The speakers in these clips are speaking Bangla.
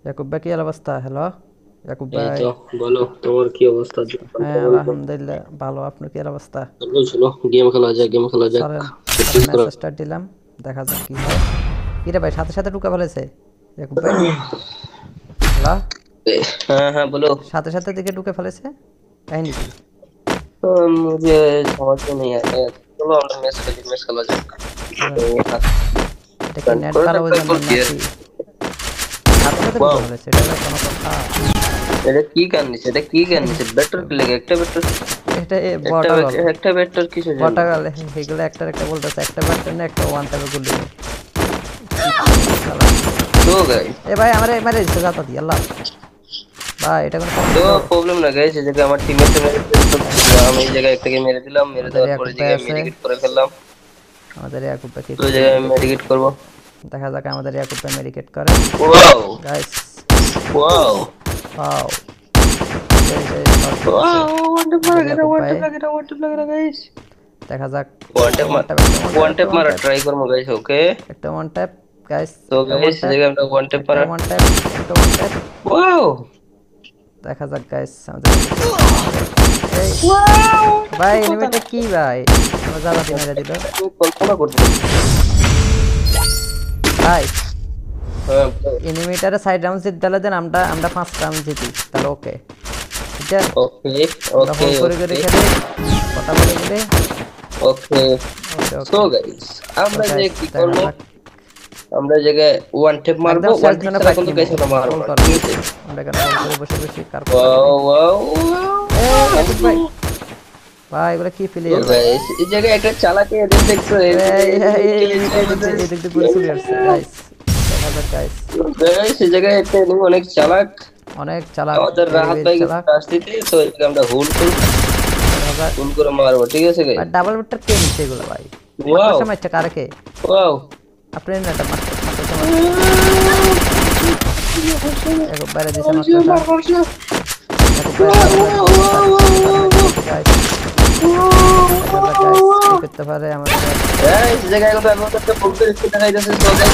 ইয়াকুব ভাই কি অবস্থা? হ্যালো ইয়াকুব এই ভাই। তো বলো তোমার কি অবস্থা? হ্যাঁ বলো তো। আলহামদুলিল্লাহ ভালো, আপনার কি অবস্থা? চলো চলো গেম খেলা যাক, গেম খেলা যাক। সরেন সরেন, প্র্যাকটিস ম্যাচ করা। স্টার্ট দিলাম, দেখা যাক কি হয়। কি রে ভাই, সাথে সাথে ঢুকে ফেলেছে ইয়াকুব ভাই। হ্যালো, হ্যাঁ হ্যাঁ বলো। সাথে দিকে ঢুকে ফেলেছে, কাহিনী কি? मुझे समझ में नहीं आया है। चलो আমরা ম্যাচ খেলা যাক। সরেন, এটা কি নেট করে ভালো ওই থাকতে জন্য বলছি আর নাকি? সাথে সাথে ঢুকে ওয়াও, ফেলেছে, এটা হলো কোনো কথা? এটা কি গান নিছে? এটা কি গান নিছে? বেটার কি লাগে? একটা বেটার, এটা একটা বটাগল, একটা বেটার কিসের জন্য? বটাগল এগুলো একটা একটা বলতেছে, একটা ব্যাটার না একটা ওয়ান টাইপের গুলি। তো গাইস, এ ভাই আমারে মারে দিচ্ছে জাতা দি আল্লাহ। ভাই এটা কোনো তো সম্ভব? প্রবলেম না গাইস, এই জায়গায় আমার টিমমেটে মেরে দিয়েছে, তো আমি এই জায়গায় একটাকে মেরে দিলাম, মেরে আমাদের দেওয়ার পরে ইয়াকুব এই ভাই জায়গায় আছে, মেডিকেট করে ফেললাম। আমাদের ইয়াকুব ভাই কি তো এই করে জায়গায় একটু আমি দেখি। মেডিকেট করবো। দেখা যাক আমাদের ইয়াকুব ভাই মেডিকেট করে। ওয়াও গাইস ওয়াও পাও, এই যে শট দিতেছে ওয়াও, ওয়ান ট্যাপ মারা আমাদের গেটা, ইয়াকুব ওয়ান ভাই। ট্যাপ লাগেটা, ওয়ান ট্যাপ লাগেটা গাইস। দেখা যাক ওয়ান একটা ট্যাপ ওয়ান ট্যাপ, একটা ওয়ান ট্যাপ, ওয়ান একটা ট্যাপ ওয়ান মারা ট্যাপ, ট্রাই করবো গাইস, ওকে। একটা ওয়ান ট্যাপ। গাইস তো একটা ওয়ান গাইস এই ট্যাপ, জায়গায় আমরা ওয়ান ট্যাপ একটা মারা। ওয়ান ট্যাপ, একটা ওয়ান ট্যাপ। ওয়াও দেখা যাক গাইস আমাদের ইয়াকুব ভাই কি করে। এই ওয়াও, ভাই কথা না, এনিমিটা কি ভাই, আমার জালাতি মেরে দিল আমি কল্পনা করতে পারছি। ভাই। হ্যাঁ এনিমিটারে সাইড রাউন্ড জিত দিলে দেন, আমরা আমরা 5 রাউন্ড জিতি তাহলে ওকে। ঠিক আছে, ওকে আমরা ওকে হোল করে করে ওকে খেলে কথা বলে গেলে। ওকে। Okay so okay. গাইস তো আমরা যে গাইস কি দেখা করবো, যাক, আমরা এই জায়গায় ওয়ান ট্যাপ মারবো, একদম ওয়ান শেষ ট্যাপ জনে ছাড়া ফাইট কিন্তু নিবো। গাইস আমরা মারবো হোল না, করো, ঠিক আছে? আমরা এখানে হোল করে বসে বসে কার কথা ওয়াও বলি। ওয়াও এই ইয়াকুব ভাই, ওয়াও। ভাই এগুলো কি তো প্লেয়ার ভাই। গাইস এই জায়গায় একটা চালাকি এদের দেখছো, এই এই এই খেয়েছে এনিমিটা আমাদের। এই দিক দিয়ে ঘুরে চলে আসছে গাইস। দেখা যাক গাইস, গাইস এই জায়গায় একটা enemy অনেক চালাক, অনেক চালাক, আমাদের ভেরি রাহাত ভেরি ভাই গেছে চালাক। রাস্তাতে, তো এই জায়গায় আমরা হুল করব, দেখা যাক হুল করে মারবো, ঠিক আছে ভাই। গাইস? ডাবল বেটার কে নিচ্ছে এগুলো ভাই? মাত্র ওয়াও সময় কারে কে? ওয়াও। আপনি না এটা মাত্র মাত্র সময় ইয়াকুব বাইরে দিছে মাত্রটা। ইয়াকুব ভাই দেখি গাইস, দেখা যাক গাইস কি করতে পারে আমাদের। এই জায়গায় কিন্তু আমি একটা বলতে স্পিড দেখাইতেছে, তো গাইস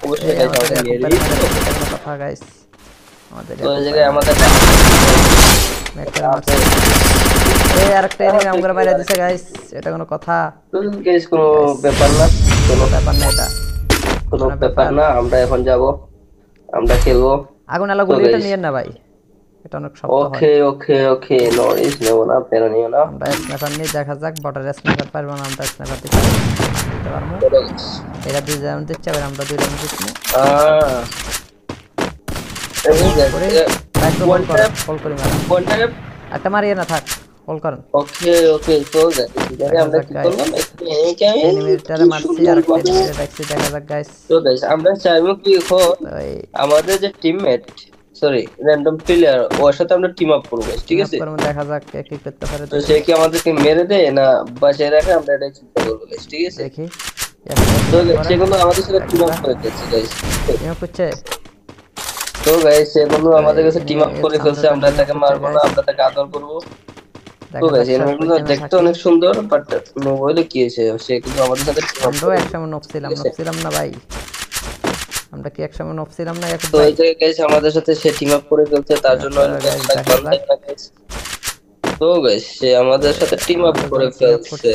অবশ্যই এই গাইস আমাদের আমাদের ইয়াকুব নিয়ে ভাই দিই। মেরে দিচ্ছে, এটা কোনো কথা গাইস? আমাদের তো এই ইয়াকুব ভাই জায়গায় আমাদের মেরে মারছে। এই আরেকটা এনিমি আমগুলো মেরে দিছে গাইস, এটা কোনো কথা? গাইস কোনো গাইস ব্যাপার না, কোনো কোনো ব্যাপার না এটা, কোনো কোনো ব্যাপার ব্যাপার। না। আমরা এখন যাব, আমরা খেলবো। আগুন আলা তো গুলি এটা গাইস নিয়েন না ভাই, এটা অনেক শক্ত হয়। ওকে ওকে ওকে, নরিস নেবো না, প্যারা নিও না। আমরা স্নাইপার নিয়ে, দেখা যাক বটের স্নাইপার পারবো না, আমরা স্নাইপার দিতে দিতে পারবো। এরা 2 রাউন্ড দিচ্ছে, আবার আমরা 2 রাউন্ড দিচ্ছি। আহ এই করে যে একটু ওয়ান হোল ট্যাপ, করে মারা। One tap. একটা মারিয়ে না থাক, হোল করেন। ওকে ওকে, তো গাইস এখানে দেখা আমরা যাক কি গাইস, করলাম, একটু এনিকে আমি এনিমিটারে কি মারছি সুন্দর আর একটা ভাবে। এনিমিটারে দেখছি। দেখা যাক গাইস। তো গাইস আমরা চাইবো কি এখন, তো এই আমাদের যে টিমমেট, সরি র্যান্ডম প্লেয়ার, ওর সাথে আমরা টিম আপ করবো guys, ঠিক টিম আপ আছে? করবো, দেখা যাক কে কি করতে পারে। তো সে কি আমাদেরকে মেরে দেয় না বাঁচিয়ে রাখে, আমরা এটাই চিন্তা করবো guys, ঠিক আছে? দেখি একটা তো টিম আপ guys, করে। সে কিন্তু আমাদের সাথে টিম আপ একটা করে ফেলছে গাইস। টিম আপ করছে। তো গাইস সে বন্ধু তো আমাদের কাছে টিম এনিমি আপ এর করে সামনে ফেলছে, তো আমরা টিম আপ তাকে করছে মারবো না, গাইস। আমরা তাকে আদর করবো। তো দেখা গাইস যাক শেষ এনিমিগুলো পজিশনে দেখতে থাকি। অনেক সুন্দর, বাট মোবাইলে কি হয়েছে, সে কিন্তু আমাদের সাথে টিম আপ আমরাও করে ফেলছে, একসময় নক ঠিক ছিলাম, আছে? নক ছিলাম না ভাই? আমরা কি একসময় নক ছিলাম না ইয়াকুব তো ভাই? এই যে গাইস আমাদের সাথে সে টিম আপ করে ফেলছে, তার টিম আপ জন্য করে হলো গাইস, লাইক দেখা যাক। বান্ধাই না guys। তো গাইস সে আমাদের সাথে টিম আপ আমাদের করে জন্য টিম আপ ফেলছে। করছে।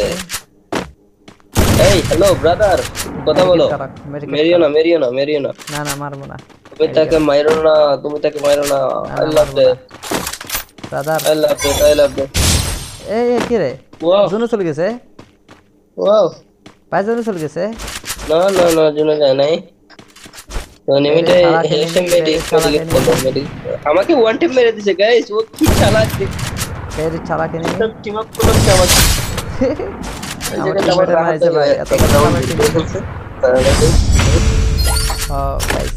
এই হ্যালো ব্রাদার, কথা মেডিকেট বলো। করা, মেডিকেট মেরিও করা। না, মেরিও না, মেরিও না। না না মারবো না, তুমি তাকে মেডিকেট। মাইরো না, তুমি তাকে মাইরো না। না আই না লাভ মারবো না that, brother. I love that, I love that. এই এই কি রে, ওয়াও জুনু চলে গেছে ওয়াও। ভাই, জুনু চলে গেছে। না না না, জন্য যায় নাই। তো ভেরি নিমিটে চালাক হেসে এনিমি, ভেরি মেডিক চালাক মেডিকেট এনিমি, করলো, মেডিক আমাকে ওয়ান টেপ মেরে দিছে গাইস, ও কি চালাক ভেরি চালাক এনিমি। টিম আপ করলো সে আমাকে। এই আমার জায়গায় আমার টিমমেটে রাহাত মারিছে ভাই, এত এক কথা রাউন্ড আমার জিতে টিমমেট। ফেলছে। তাহলে ও গাইস,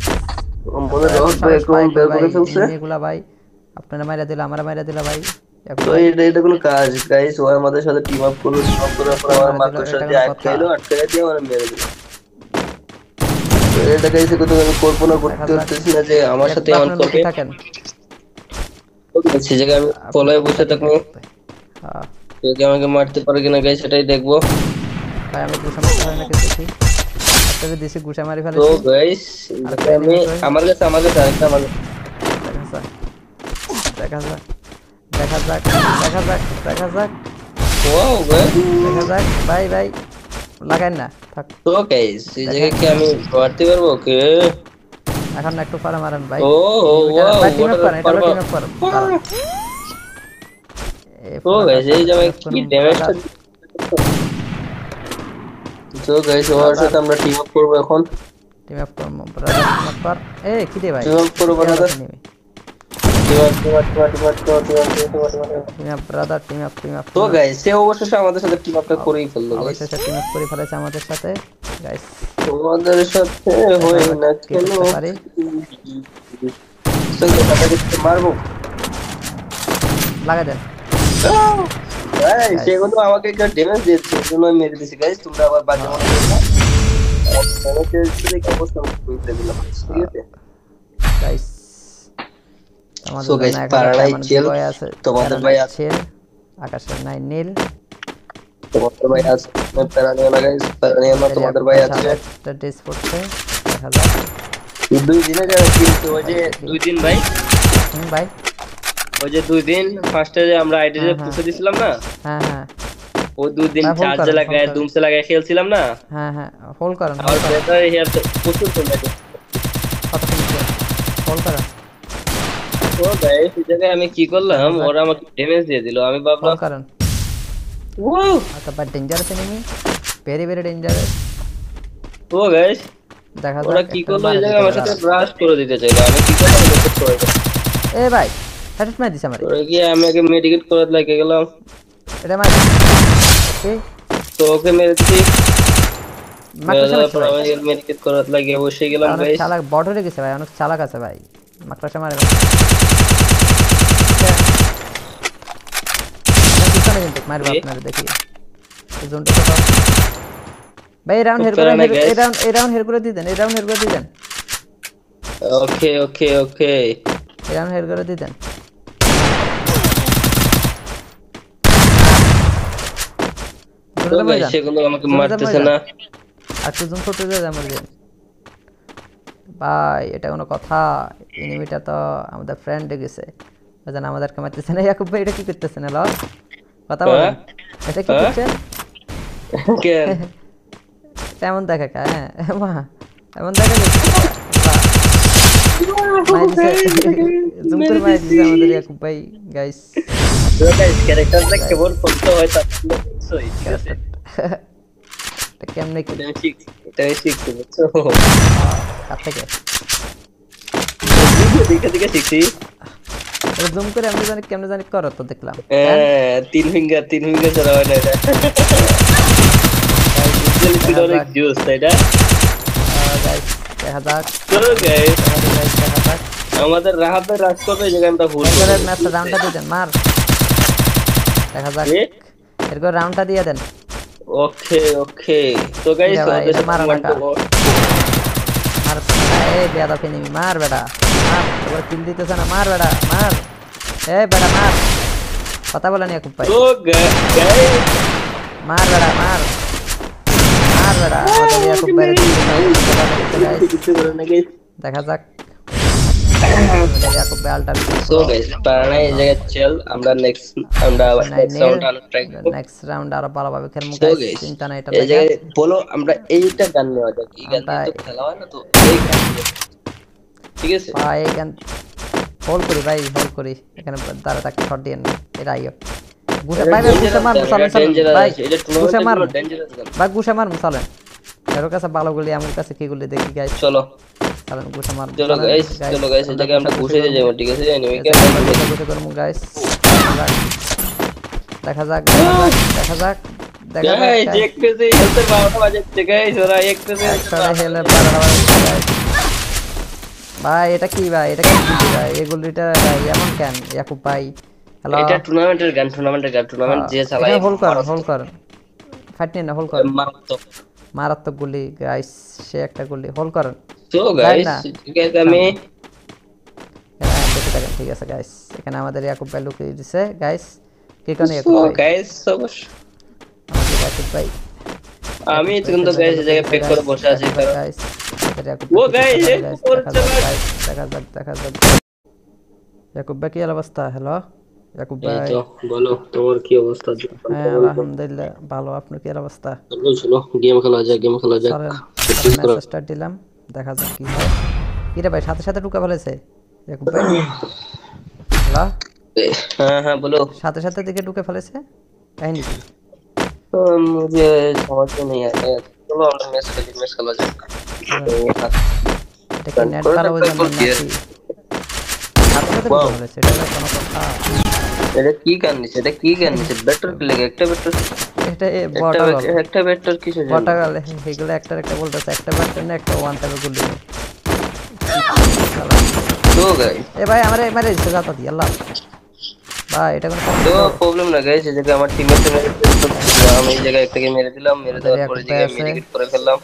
এত বলে এত রাহাত ভাই সাহস একদম পায় কই বের ভাই করে ফেলছে। এনিমি গুলা ভাই? আপনারা মাইরা দিল, আমরা মাইরা দিল ভাই ইয়াকুব তো ভাই। এটা এটা কোনো কাজ গাইস? ও আমাদের সাথে টিম আপ করলো, টিম আপ করার পর আপনারা আমার মাইরা দিল, মাকড়সার এটা দিয়ে কোনো কথা? আটকাইলো, আটকাই দিয়ে আমার মেরে দিল। তো এটা গাইস কিন্তু আমি কল্পনা দেখা করতে যাক। পারতেছি না যে আমার ইয়াকুব সাথে ভাই এমন আপনার লুকি করবে। থাকেন, তো সে জায়গায় আমি আপনি পলায় লুকি বসে থাকেন থাকবো, ইয়াকুব ভাই। হ্যাঁ কেউ কি আমাকে মারতে পারে কিনা গাইস সেটাই দেখবো। ভাই, আমি কি সমস্যা হয় নাকি দেখি। একটারে দিছি গুছা মারি তো ফেলেছি গাইস আমি আমার কাছে আরেকটা আমার দেখা যাক দেখা যাক দেখা যাক দেখা যাক ওয়াও গাইস দেখা যাক ভাই ভাই লাগাই না থাক তো গাইস এই জায়গায় কি আমি মারতে পারবো ওকে এখন না একটু পরে মারেন ভাই ও ওয়াও টিম আপ করেন এটা টিম আপ করেন তো গাইস এই জায়গায় কি ড্যামেজটা তো গাইস ওর সাথে আমরা টিম আপ করব এখন টিম আপ করব ব্রাদার টিম আপ কর এই কি দে ভাই টিম আপ করব brother team up brother team up তো গাইস সে অবশ্যই আমাদের সাথে টিম আপটা করেই ফেললো গাইস অবশ্যই টিম আপ করে ফেলেছে আমাদের সাথে গাইস তোমাদের সাথে হয় না কেন পারি সঙ্গে তাকে মারবো লাগা দেন ভাই সে কিন্তু আমাকে একটা ড্যামেজ দিয়েছে জন্য আমি মেরে দিয়েছি গাইস তোমরা আবার বাজে মনে করো না আমাকে দেখে কি অবস্থা হইছে দিলাম ঠিক আছে গাইস সো গাইস পারালাই চেল তোমাদের ভাই আছে আকাশের নাই নীল তোমাদের ভাই আছে পারানিও না গাইস পারানিও না তোমাদের ভাই আছে একটা ডিস পড়ছে দেখা যাক দুই দিনে যাবে কিন্তু ওই যে দুই দিন ভাই ভাই ওই যে দুই দিন ফার্স্টে যে আমরা আইডি যে পুষে দিছিলাম না হ্যাঁ হ্যাঁ ও দুই দিন চার্জে লাগায় দুমসে লাগায় খেলছিলাম না হ্যাঁ হ্যাঁ হোল্ড করেন আর বেটার হিয়ার তো প্রচুর কম লাগে কত মিনিট হোল্ড করেন ও গাইস এই জায়গায় আমি কি করলাম ওরা আমাকে ড্যামেজ দিয়ে দিল আমি ভাবলাম হোল্ড করেন ওয়াও আচ্ছা but dangerous enemy very very dangerous ও গাইস দেখা যাক ওরা কি করলো এই জায়গায় আমার সাথে ব্রাশ করে দিতে চাইলো আমি কি করলাম দেখতে করে এ ভাই হেডশট মার দিছ আমারে ওরে কি আমি আগে মেডিকেট করাতে লাগে গেলাম এটা মার ওকে তো ওকে মেরে দিছি মাকড়সা আমি মেডিকেট করাতে লাগে বসে গেলাম অনেক গাইস চালাক বট হয়ে গেছে ভাই অনেক চালাক আছে ভাই মাকড়সা মারে পিছনে কিন্তু মারবে আপনারা দেখি এই জোনটা তো ভাই রাউন্ড হেড করে এই রাউন্ড হেড করে দিবেন এই রাউন্ড হেড করে দিবেন ওকে ওকে ওকে এই রাউন্ড হেড করে দিবেন তো গাইস সেগুলো আমাকে মারতেছে না আর তো জুম ছোট হয়ে যায় মরে যান ভাই এটা কোনো কথা এনিমিটা তো আমাদের ফ্রেন্ড গেছে ওজন আমাদেরকে মারতেছে না ইয়াকুব ভাই এটা কি করতেছেন হ্যালো কথা বলেন এটা কি করছেন কেন কেমন দেখা হ্যাঁ মা এমন দেখা জুম করে মাই দিছে আমাদের ইয়াকুব ভাই গাইস তো গাইস ক্যারেক্টারটা কেবল করতে হয় তা সই ঠিক আছে এটা কেমনে কি এটা শিখছি বুঝছো কাট থেকে দেখে দেখে শিখছি এটা জুম করে আমি জানি কেমনে জানি করো তো দেখলাম তিন ফিঙ্গার ছাড়া হয় না এটা গাইস অনেক জোস এটা গাইস দেখা যাক তো গাইস দেখা যাক আমাদের রাহাতের রাজ করবে এই জায়গাটা ভুল করে ম্যাচটা রাউন্ডটা দিয়ে দেন মার দেখা যাক এরকম রাউন্ডটা দিয়ে দেন ওকে ওকে তো গাইস ওদের মার এই বেদা ফেনিমি মার বেটা মার তোর কিল দিতেছ না মার বেটা মার এই বেটা মার কথা বলেন ইয়াকুব ভাই তো গাইস মার বেটা মার মার বেটা আমাদের ইয়াকুব ভাই দেখা যাক ইয়াকুব ভাই আলটা সো গাইস পারানা এই জায়গা চল আমরা নেক্সট রাউন্ড আরো ভালোভাবে খেলবো গাইস চিন্তা নাই এটা এই জায়গায় বলো আমরা এইটা গান নেওয়া যাক এই গান তো খেলা হয় না তো এই গান ঠিক আছে ভাই গান হোল্ড করি ভাই হোল্ড করি এখানে দাঁড়া থাকতে শট দিয়েন এটা আইও গুছা ভাই গুছা মার ভাই এটা গুছা মার ভাই গুছা মার চলেন এর কাছে ভালো গুলি আমার কাছে কি গুলি দেখি গাইস চলো চলেন গুছা মার চলো গাইস এই জায়গায় আমরা ঘুষে যাবো ঠিক আছে এনিমিকে গুছা করব গাইস দেখা যাক দেখা যাক গাইস দেখতেছি হেলতে 12টা বাজে গাইস ওরা একটাতে হেলে 12টা বাজে ভাই এটা কি ভাই এটা কি ভাই এই গুলিটা ভাই এমন কেন ইয়াকুব ভাই হ্যালো এটা টুর্নামেন্টের গান টুর্নামেন্ট যে চালায় হোল্ড করুন ফাইট নিন না হোল্ড করুন মারাত্মক গুলি গাইস সে একটা গুলি হোল্ড করুন তো গাইস ঠিক আছে আমি দেখতে থাকেন ঠিক আছে গাইস এখানে আমাদের ইয়াকুব ভাই লুকিয়ে দিয়েছে গাইস কি কারণে ইয়াকুব ভাই গাইস অবশ্য ইয়াকুব ভাই আমি কিন্তু গাইস এই জায়গায় পেক করে বসে আছি কারণ গাইস ও গাইস উপর চলে দেখা যাক ইয়াকুব ভাই কি অবস্থা? হ্যালো ইয়াকুব এই ভাই। তো বলো তোমার কি অবস্থা? হ্যাঁ আলহামদুলিল্লাহ ভালো, আপনার কি অবস্থা? চলো গেম খেলা যাক চলেন মেসেজ স্টার্ট দিলাম, দেখা যাক কি হয়। কি রে ভাই সাথে সাথে ঢুকে ফেলেছে ইয়াকুব ভাই? হ্যালো হ্যাঁ হ্যাঁ বলো। সাথে সাথে দিকে ঢুকে ফেলেছে, কাহিনী কি? मुझे समझ में नहीं आया। चलो আমরা ম্যাচ খেলা যাক। এটা কি নেট খারাপ হয়ে যাবে নাকি? সাথে সাথে ঢুকে ফেলেছে, এটা কোনো কথা? এটা কি গান নিছে? বেটার কি লাগে? একটা বেটার একটা বেটার কিছু জানি বটা গেলে এগুলো একটা বলতেছে, একটা বেটার না একটা ওয়ান টাইপের গুলি। তো গাইস এ ভাই আমারে মারে দিছে জাতা দি আল্লাহ ভাই, এটা কোনো তো প্রবলেম না গাইস, এই জায়গায় আমার টিমমেটে মেরে দিল, আমি এই জায়গায় একটাকে মেরে দিলাম, মেরে দেওয়ার পরে জায়গায় মেডিকেট করে ফেললাম।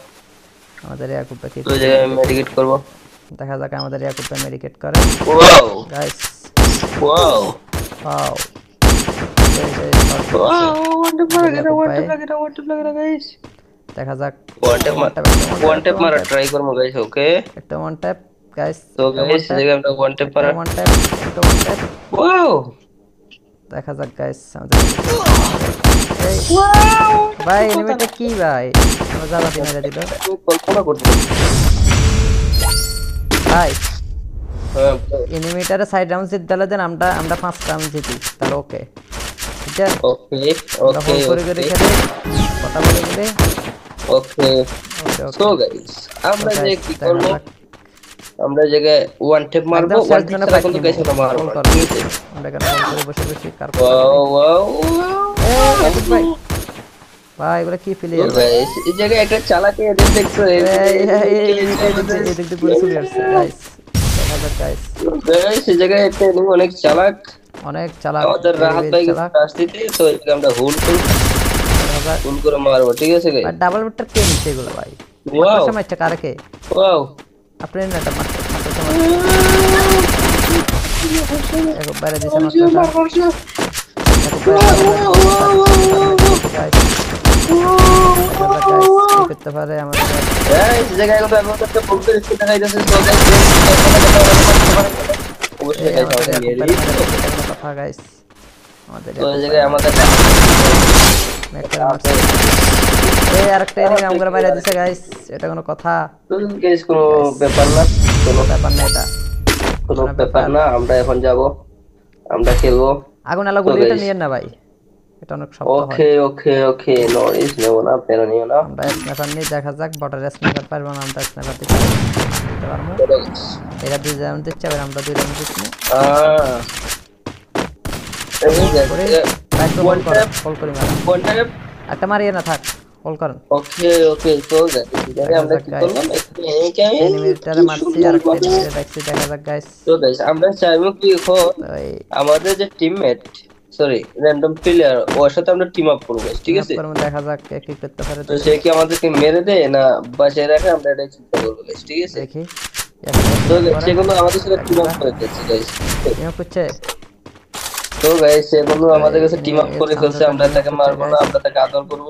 আমাদের ইয়াকুব ভাই তো জায়গায় মেডিকেট করব, দেখা যাক আমাদের ইয়াকুব ভাই মেডিকেট করে। Wow guys wow wow guys দেখা যাক ওয়ান ট্যাপ মারা ট্রাই করব গাইস। ওকে একটা ওয়ান ট্যাপ গাইস, তো গাইস এই জায়গায় আমরা ওয়ান ট্যাপ মারা একটা ওয়ান ট্যাপ ওয়াও দেখা যাক গাইস আমাদের ভাই এনিমিটা কি ভাই আমরা জ্বালা দিয়ে মেরে দিল কল্পনা করতে ভাই। হ্যাঁ এনিমিটারে সাইড রাউন্ড জিত দিলে দেন, আমরা 5 রাউন্ড জিতি তাহলে ওকে ঠিক আছে। ওকে ওকে করে খেলে কথা বলে গেলে ওকে। সো গাইস আমরা যে কি করব, আমরা জায়গায় ওয়ান ট্যাপ মারবো, ওয়ান ট্যাপ কিন্তু গাইস আমরা মারবো ঠিক আছে। আমরা এখানে হোল্ড করে বসে কার ওয়াও ওয়াও ভাই ভাই এগুলা কি ফিলে গাইস এই জায়গায় একটা চালাকি এদের দেখছো এই দেখতে গুলি চলে আসছে গাইস, দেখা যাক গাইস গাইস এই জায়গায় একটা এনিমি অনেক চালাক আমাদের রাহাত ভাই রাস্তাতে, তো এটা আমরা হোল্ড করে মারবো ঠিক আছে গাইস। আর ডাবল বেটার কে নিছে এগুলো ভাই? ওয়াও সময় একটা কারকে ওয়াও আপনি না এটা মারতে এগো বাইরে দিছে করতে পারে আমাদের গাইস এই জায়গায় একটা এমন একটা বলতে স্কিল দেখাইতেছে, তো গাইস অবশ্যই গাইস আমাদের নিয়ে দিই কথা গাইস। আমাদের তো এই জায়গায় আমাদের এই আরেকটা এনিমি আমগরে মাইরা দিছে গাইস, এটা কোনো কথা? তো গাইস কোনো ব্যাপার না, কোনো ব্যাপার না, এটা কোনো ব্যাপার না। আমরা এখন যাব, আমরা খেলবো। আগুন আলা গুলিটা নিয়েন না ভাই, এটা অনেক শক্ত হয়। ওকে ওকে ওকে নো রিস নেব না, পেরো নিও না। আমরা স্নাইপার নিয়ে দেখা যাক, বটার স্নাইপার পারবো না, আমরা স্নাইপার দিতে পারবো। এরা দুই রাউন্ড দিচ্ছে, আর আমরা দুই রাউন্ড দিচ্ছি। একটা মারিয়ে না থাক, কল করেন। ওকে ওকে তো আমরা কি করলাম, এনিমিটারে মারছি আর একটা এনিমিটারে দেখছি, দেখা যাক গাইস। তো গাইস আমরা চাইবো কি আমাদের যে টিমমেট সরি র‍্যান্ডম প্লেয়ার ওর সাথে আমরা টিম আপ করব ঠিক আছে। দেখা যাক কে কি করতে পারে, তো সে কি আমাদেরকে মেরে দেয় না বাঁচিয়ে রাখে, আমরা এটা চিন্তা করব গাইস ঠিক আছে। দেখি তো সেগুলো আমাদের সাথে টিম আপ করে দিচ্ছে গাইস, টিম আপ করছে। তো গাইস সেগুলো আমাদের কাছে টিম আপ করে ফেলছে, আমরা তাকে মারবো না, আমরা তাকে আদর করব।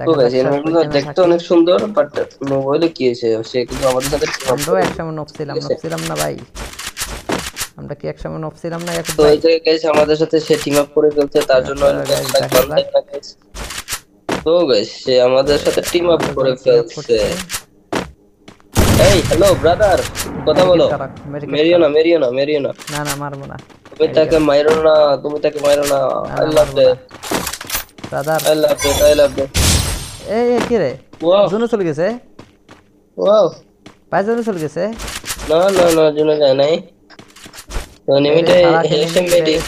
তো গাইস এনিমিগুলো দেখতে অনেক সুন্দর, বাট মোবাইলে কি আছে, সে কিন্তু আমাদের সাথে টিম আপ আমরা একসময় নকছিলাম না ভাই, আমরা কি একসময় নকছিলাম না? তো এই যে গাইস আমাদের সাথে সে টিম আপ করে ফেলছে, তার জন্য তো গাইস সে আমাদের সাথে টিম আপ করে ফেলছে। এই হ্যালো ব্রাদার কথা বলো, মেরিও না না না মারবো না, তুমি তাকে মারো না, I love that brother, I love that. এই কি রে জুনো চলে গেছে? ওয়াও ভাই জুনো চলে গেছে? না না না জুনো যায় নাই। তো নিমিটে এসে মেডিকেট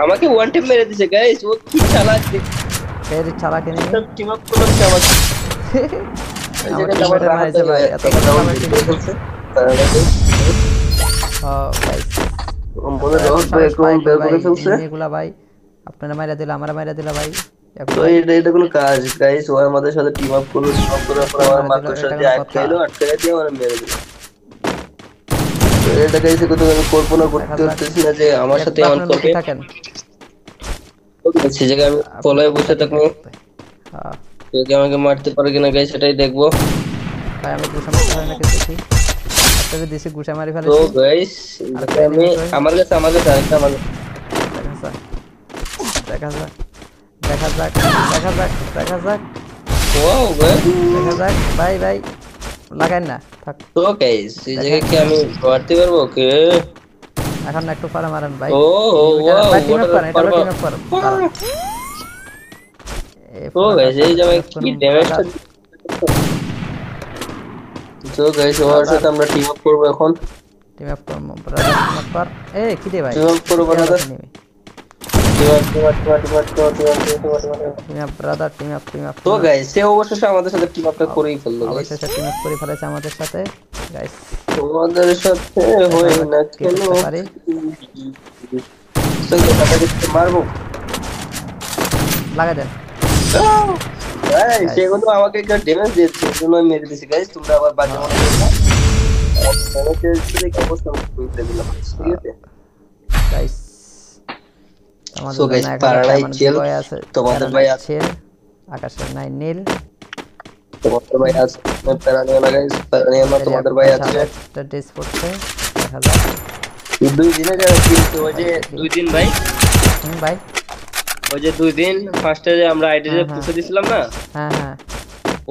আমাকে ওয়ান টাইম মেরে দিয়েছে গাইস, ও কি চালাক এর চালাক এনে টিম আপ করতে আমাকে এই জায়গায় আমার মারছে ভাই, এত কথা বলছে গাইস বলে রোড ব্রেক বের করে ফেলছে এগুলা ভাই, আপনারা মাইরা দিলা, আমরা মাইরা দিলা ভাই। তো এটা কোনো কাজ গাইস, ও আমাদের সাথে টিম আপ করলো, টিম আপ করার পর আমার মার্কের সাথে আটকাইলো দিয়ে আমার মেরে দিল। তো এটা গাইস কত আমি কল্পনা করতে পারতেছি না যে আমার সাথে এমন করবে। সে জায়গায় আমি ফলোয়ে বসে থাকবো, কেউ কি আমাকে মারতে পারে কিনা গাইস সেটাই দেখবো। ভাই আমি গুছা মারতে পারি নাকি দেখি। তবে দিছি গুছা মারি তো ফেলেছি। গাইস আমি আমার কাছে আরেকটা আমার দেখা যাক দেখা যাক দেখা যাক দেখা যাক ওয়াও গাইস। দেখা যাক ভাই ভাই লাগাই না থাক। তো গাইস এই জায়গায় কি আমি মারতে পারবো ওকে? এখন না একটু পরে মারেন ভাই। ও ওয়াও ভাই টিম আপ করেন, এটা টিম আপ করেন। তো গাইস এই জায়গায় কি ড্যামেজটা। তো গাইস ওর সাথে আমরা টিম আপ করব এখন। টিম আপ করব ব্রাদার, টিম আপ কর। এই কি দে ভাই টিম আপ করব brother. Team up brother team up. তো গাইস সে অবশ্যই আমাদের সাথে টিম আপটা করেই ফেললো গাইস। অবশ্যই টিম আপ করে ফেলেছে আমাদের সাথে গাইস। তোমাদের সাথে হয় না কেন পারি চলো তাকে মারবো। লাগা দেন ভাই সে কিন্তু আমাকে একটা ড্যামেজ দিয়েছে সেজন্য আমি মেরে দিয়েছি গাইস। তোমরা আবার বাজে মনে করো না। ড্যামেজ দিলে কি অবস্থা করে দিলাম ঠিক আছে গাইস। সো গাইস পারালাই চেল তোমাদের ভাই আছে আকাশের নাই নীল তোমাদের ভাই আছে পারালাই না গাইস পারালাই না তোমাদের ভাই আছে একটা ডিস পড়ছে দেখা যাক। দুই দিনে যাবে কিন্তু ওই যে দুই দিন ভাই ভাই ওই যে দুই দিন ফার্স্টে যে আমরা আইডিতে পুষে দিছিলাম না। হ্যাঁ হ্যাঁ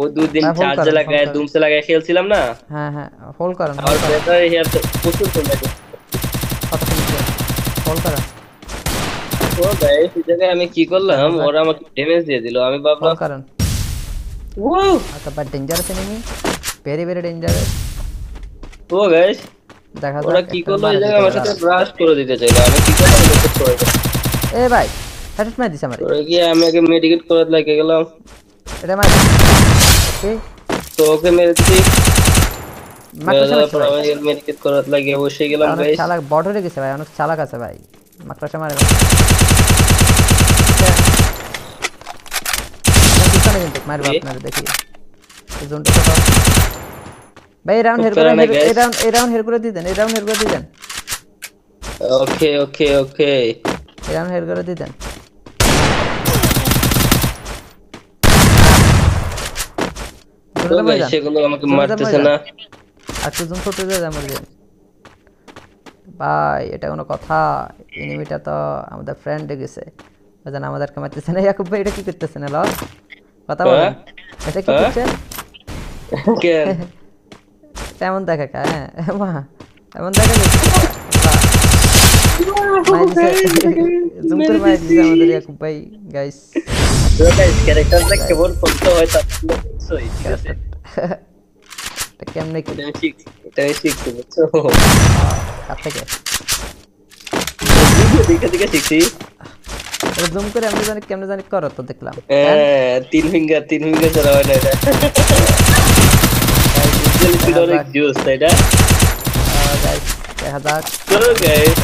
ও দুই দিন চার্জ লাগায় দুমসে লাগায় খেলছিলাম না। হ্যাঁ হ্যাঁ হোল্ড করেন আর বেটার হিয়ার তো প্রচুর তোমরা কত মিনিট হোল্ড করেন। ও গাইস এই জায়গায় আমি কি করলাম ওরা আমাকে ড্যামেজ দিয়ে দিল আমি ভাবলাম হোল্ড করেন। ওয়াও আচ্ছা but dangerous enemy very very dangerous. ও গাইস দেখা যাক ওরা কি করলো এই জায়গায় আমার সাথে ব্রাশ করে দিতে চাইলো আমি কি করলাম দেখতে করে দিলাম। এ ভাই হেডশট মার দিছে আমারে। ওরে কি আমি আগে মেডিকেট করাতে লাগে গেলাম। এটা মার ওকে তো ওকে মেরে দিছি মাকড়সা মেডিকেট করাতে লাগে বসে গেলাম গাইস। চালাক বট হয়ে গেছে ভাই অনেক চালাক আছে ভাই মাকড়সা মারে পিছনে কিন্তু মারবো আপনারা দেখি জোনটা তো ভাই রাউন্ড হেড করে এই রাউন্ড হেড করে দিবেন এই রাউন্ড হেড করে দিবেন। ওকে ওকে ওকে এই রাউন্ড হেড করে দিবেন। তো ভাই সেগুলো আমাকে মারতেছে না। আর তুই ছোট হয়ে যা মরে যান ভাই এটা কোনো কথা। এনিমিটা তো আমাদের ফ্রেন্ড গেছে বুঝেন আমাদেরকে মারতেছে না। ইয়াকুব ভাই এটা কি করতেছেন না লস কথা বলেন এটা কি করছেন কেন এমন দেখা কা হ্যাঁ মা এমন দেখা যাচ্ছে জুম করে মার দিছে আমাদের ইয়াকুব ভাই গাইস। তো গাইস ক্যারেক্টারটা কেবল করতে হয় তা সই ঠিক আছে এটা কেমনে কি এটা শিখছি বুঝছো কাট থেকে ভিডিও দেখে শিখছি। এটা জুম করে আমি জানি কেমনে জানি করো তো দেখলাম তিন ফিঙ্গার ছাড়া হয় না এটা গাইস ভিজুয়াল অনেক জোস এটা গাইস দেখা যাক। তো গাইস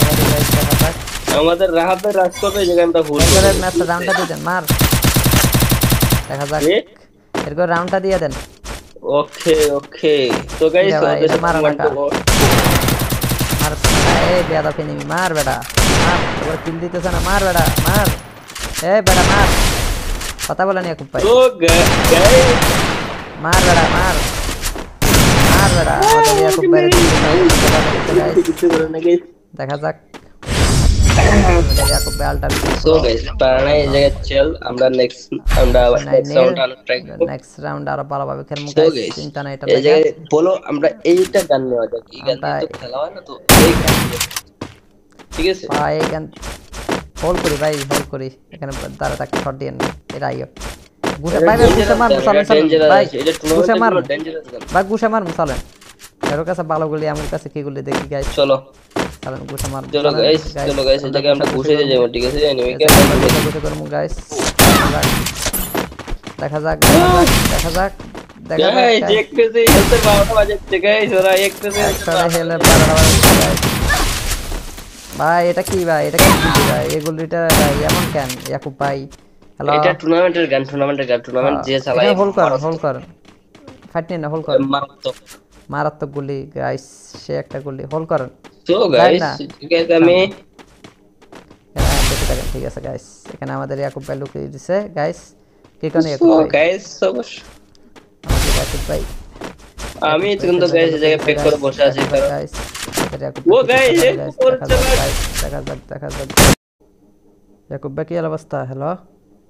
দেখা যাক আমাদের রাহাতের রাজ করবে এই জায়গায় আমরা ভুল করে ম্যাচটা রাউন্ডটা দিয়ে দেন মার দেখা যাক এরকর রাউন্ডটা দিয়ে দেন। ওকে ওকে তো গাইস ওদের মার এই বেয়াদা ফেনিমি মার বেটা মার তোর কিল দিতেছ না মার বেটা মার এই বেটা মার কথা বলেন ইয়াকুব ভাই। তো গাইস মার বেটা মার মার বেটা আমাদের ইয়াকুব ভাই দেখা যাক ইয়াকুব ভাই আলটা। সো গাইস পারানা এই জায়গায় চল আমরা নেক্সট রাউন্ড আরো ভালোভাবে খেলবো গাইস। চিন্তা নাই এটা এই জায়গায় বলো আমরা এইটা গান নেওয়া যাক এই গান তো খেলা হয় না তো এই গান ঠিক আছে ভাই গান হোল্ড করি ভাই হোল্ড করি এখানে দাঁড়া থাকতে শট দিয়েন এটা আইও গুছা ভাই গুছা মার চলেন ভাই গুছা মার ভাই গুছা মার চলেন এর কাছে ভালো গুলি আমার কাছে কি গুলি দেখি গাইস চলো চলেন গুছা মার চলো গাইস এই জায়গায় আমরা ঘুষে দিয়ে যাব ঠিক আছে এনিমিকে গুছা করব গাইস দেখা যাক দেখা যাক গাইস দেখতেছি হেলতে 12টা বাজে গাইস ওরা একসাথে হেলে 12টা বাজে ভাই এটা কি ভাই এটা কি ভাই এই গুলিটা ভাই এমন কেন ইয়াকুব ভাই হ্যালো এটা টুর্নামেন্টের গান টুর্নামেন্ট যে চালায় হোল্ড করেন ফাইট নিন না হোল্ড করেন মারাত্মক গুলি গাইস সে একটা গুলি হোল্ড করেন। তো গাইস ঠিক আছে আমি ঠিক আছে গাইস এখানে আমাদের ইয়াকুব ভাই লুকিয়ে দিয়েছে গাইস কে কানে সো গাইস অবশ্য আমাদের ইয়াকুব ভাই আমি কিন্তু গাইস এই জায়গায় পেক করে বসে আছি গাইস ও গাইস দেখা যাক ইয়াকুব ভাই কি অবস্থা হ্যালো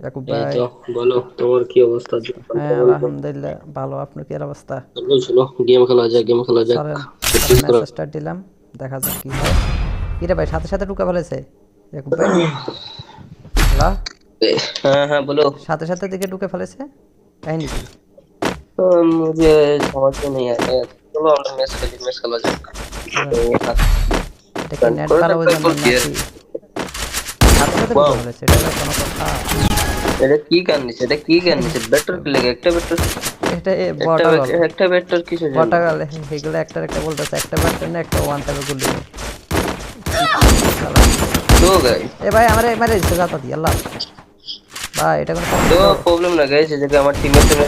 ইয়াকুব এই ভাই তো বলো তোমার কি অবস্থা হ্যাঁ আলহামদুলিল্লাহ ভালো আপনার কি অবস্থা চলো গেম খেলা যাক চলেন মেসেজ স্টার্ট দিলাম দেখা যাক কি হয় কি রে ভাই সাথে সাথে ঢুকে ফেলেছে ইয়াকুব ভাই হ্যালো হ্যাঁ বলো সাথে সাথে দিকে ঢুকে ফেলেছে কাহিনী কি मुझे समझ में नहीं आया चलो আমরা ম্যাচ খেলা যাক এটা কি নেট ভালো হয়ে যাবে নাকি সাথে সাথে ঢুকে ফেলেছে এটা কোনো কথা এটা কি কারণে বেটার প্লে একটা বেটার এটা বটাল একটা বেটার কিসে বটাল এগুলো একটা বলতেছে একটা বেটার না একটা ওয়ান টাইপের গুলি তো গাইস এ ভাই আমারে মারে দিতে যাতা দি আল্লাহ ভাই এটা কোনো প্রবলেম না গাইস এই জায়গায় আমার টিমমেট মেরে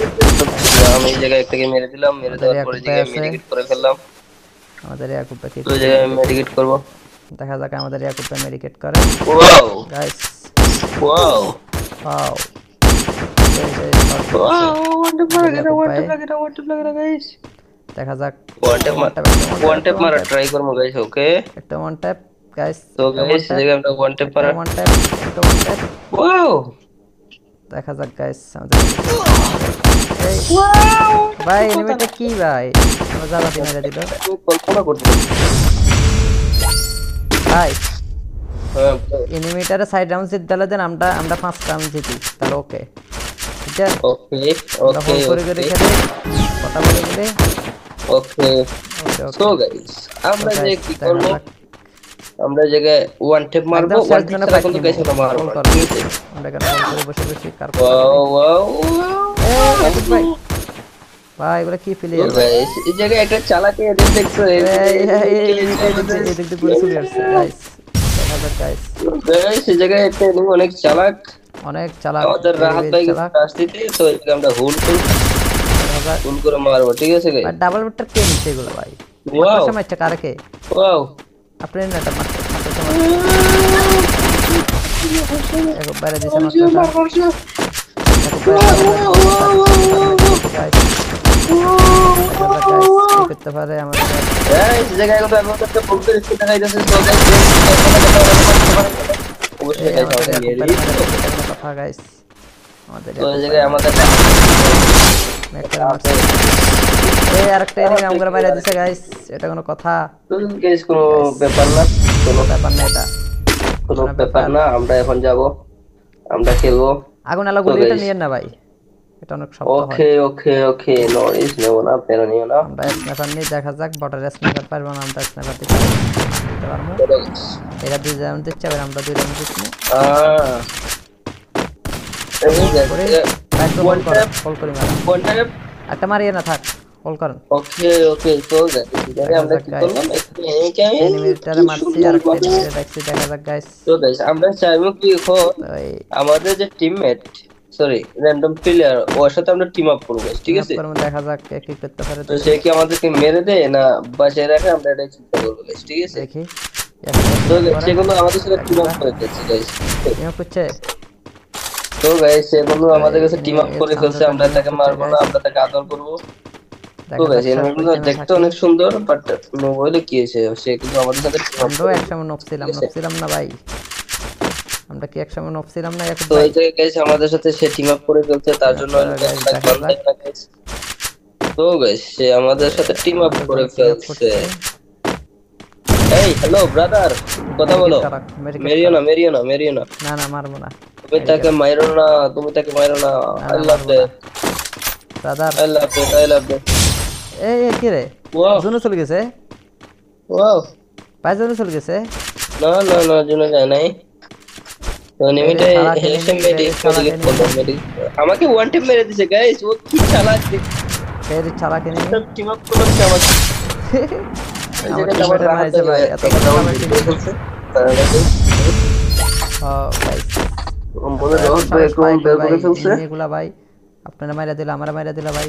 আমি এই জায়গায় একটাকে মেরে দিলাম মেরে দেওয়ার পরে জায়গায় মেডিকেট করে ফেললাম আমাদের ইয়াকুব ভাই তো জায়গায় মেডিকেট করব দেখা যাক আমাদের ইয়াকুব ভাই মেডিকেট করে wow guys wow wow guys দেখা যাক ওয়ান ট্যাপ মারা ট্রাই করব গাইস ওকে একটা ওয়ান ট্যাপ গাইস তো গাইস এই জায়গায় আমরা ওয়ান ট্যাপ মারা একটা ওয়ান ট্যাপ ওয়াও দেখা যাক গাইস আমাদের এই ওয়াও ভাই এনিমিটা কি ভাই মজা বাতি মেরে দিল কল্পনা করতে ভাই এনিমিটারে সাইড রাউন্ড জিত দিলে দেন আমরা 5 রাউন্ড জিতি তাহলে ওকে ঠিক আছে ওকে করে খেলে কথা বলে গেলে ওকে সো গাইস আমরা যে কি করব আমরা জায়গায় ওয়ান ট্যাপ মারবো ওয়ান ট্যাপ ছাড়া কিন্তু গাইস আমরা মারবো ঠিক আছে আমরা এখানে করে বসে কার ওয়াও ভাই এগুলা কি প্লেয়ার গাইস এই জায়গায় একটা চালাকে এদিক দেখছো এই দেখতে গুলি চলে আসছে গাইস দেখা যাক গাইস এই জায়গায় একটা এনিমি অনেক চালাক আমাদের রাহাত ভাই রাস্তাতে তো আমরা হোল করে মারবো ঠিক আছে গাইস আর ডাবল বেটার কে নিচ্ছে এগুলো ভাই ওয়াও সমস্যা কারকে ওয়াও আপনি না এটা মারতে একবার বাইরে দিছে করতে পারে আমাদের এই জায়গায় তো এমন একটা ফুলতে স্পিড দেখাইতেছে তো অবশ্যই কথা গাইস আমাদের তো জায়গায় আমাদের এই আরেকটা এনিমি আমরা বাইরে দিছে গাইস এটা কোনো কথা গাইস কোনো ব্যাপার না এটা কোনো ব্যাপার না আমরা এখন যাব আমরা খেলবো আগুন আলা গুলিটা নিয়েন না ভাই এটা অনেক শক্ত হয় ওকে নরিস নেব না পেরো নিও না আমরা স্নাইপার নিয়ে দেখা যাক বটার স্নাইপার পারবো না আমরা স্নাইপার দিতে পারবো এরা দুই জন দিচ্ছে আর আমরা দুই জন দিচ্ছি কল করি মারা একটা মারিয়ে না থাক কল করেন ওকে তো আমরা কি করলাম এনিমিটারে মারছি আর এনিমিটারে দেখছি দেখা যাক গাইস তো গাইস আমরা চাইবো কি আমাদের যে টিমমেট সরি র‍্যান্ডম প্লেয়ার ওর সাথে আমরা টিম আপ করব ঠিক আছে দেখা যাক কে কি করতে পারে তো সে কি আমাদেরকে মেরে দেয় না বাঁচিয়ে রাখে আমরা এটা চিন্তা করব ঠিক আছে দেখি তো সেগুলো আমাদের সাথে টিম আপ করে দিচ্ছে গাইস টিম আপ করছে তো গাইস সেগুলো আমাদের কাছে টিম আপ করে ফেলছে আমরা তাকে মারবো না আমরা তাকে আদর করব তো গাইস এনিমিগুলো দেখতে অনেক সুন্দর বাট মোবাইলে কি আছে সে কিন্তু আমাদের সাথে টিম আপ আমরা একসময় নপছিলাম না ভাই আমরা কি একসময় নপছিলাম না তো এই যে গাইস আমাদের সাথে সে টিম আপ করে ফেলছে তার জন্য তো গাইস সে আমাদের সাথে টিম আপ করে ফেলছে এই হ্যালো ব্রাদার কথা বলো মেরিও না না মারবো না তুমি তাকে মারো না I love you brother I love you এই কি রে জুনো চলে গেছে ওয়াও ভাই জুনো চলে গেছে না জুনো যায় নাই তো নিমিটে হেলসে মেডিকেট আমাকে ওয়ান টাইম মেরে দিয়েছে গাইস ও কি চালাক এর চালাক নেই টিম আপ করতে আমাকে এই জায়গাটা আমার মারছে ভাই এত কথা বলছে গাইস বলে দাও কোন বের করে ফেলছে এগুলা ভাই আপনারা মাইরা দিলা আমরা মাইরা দিলা ভাই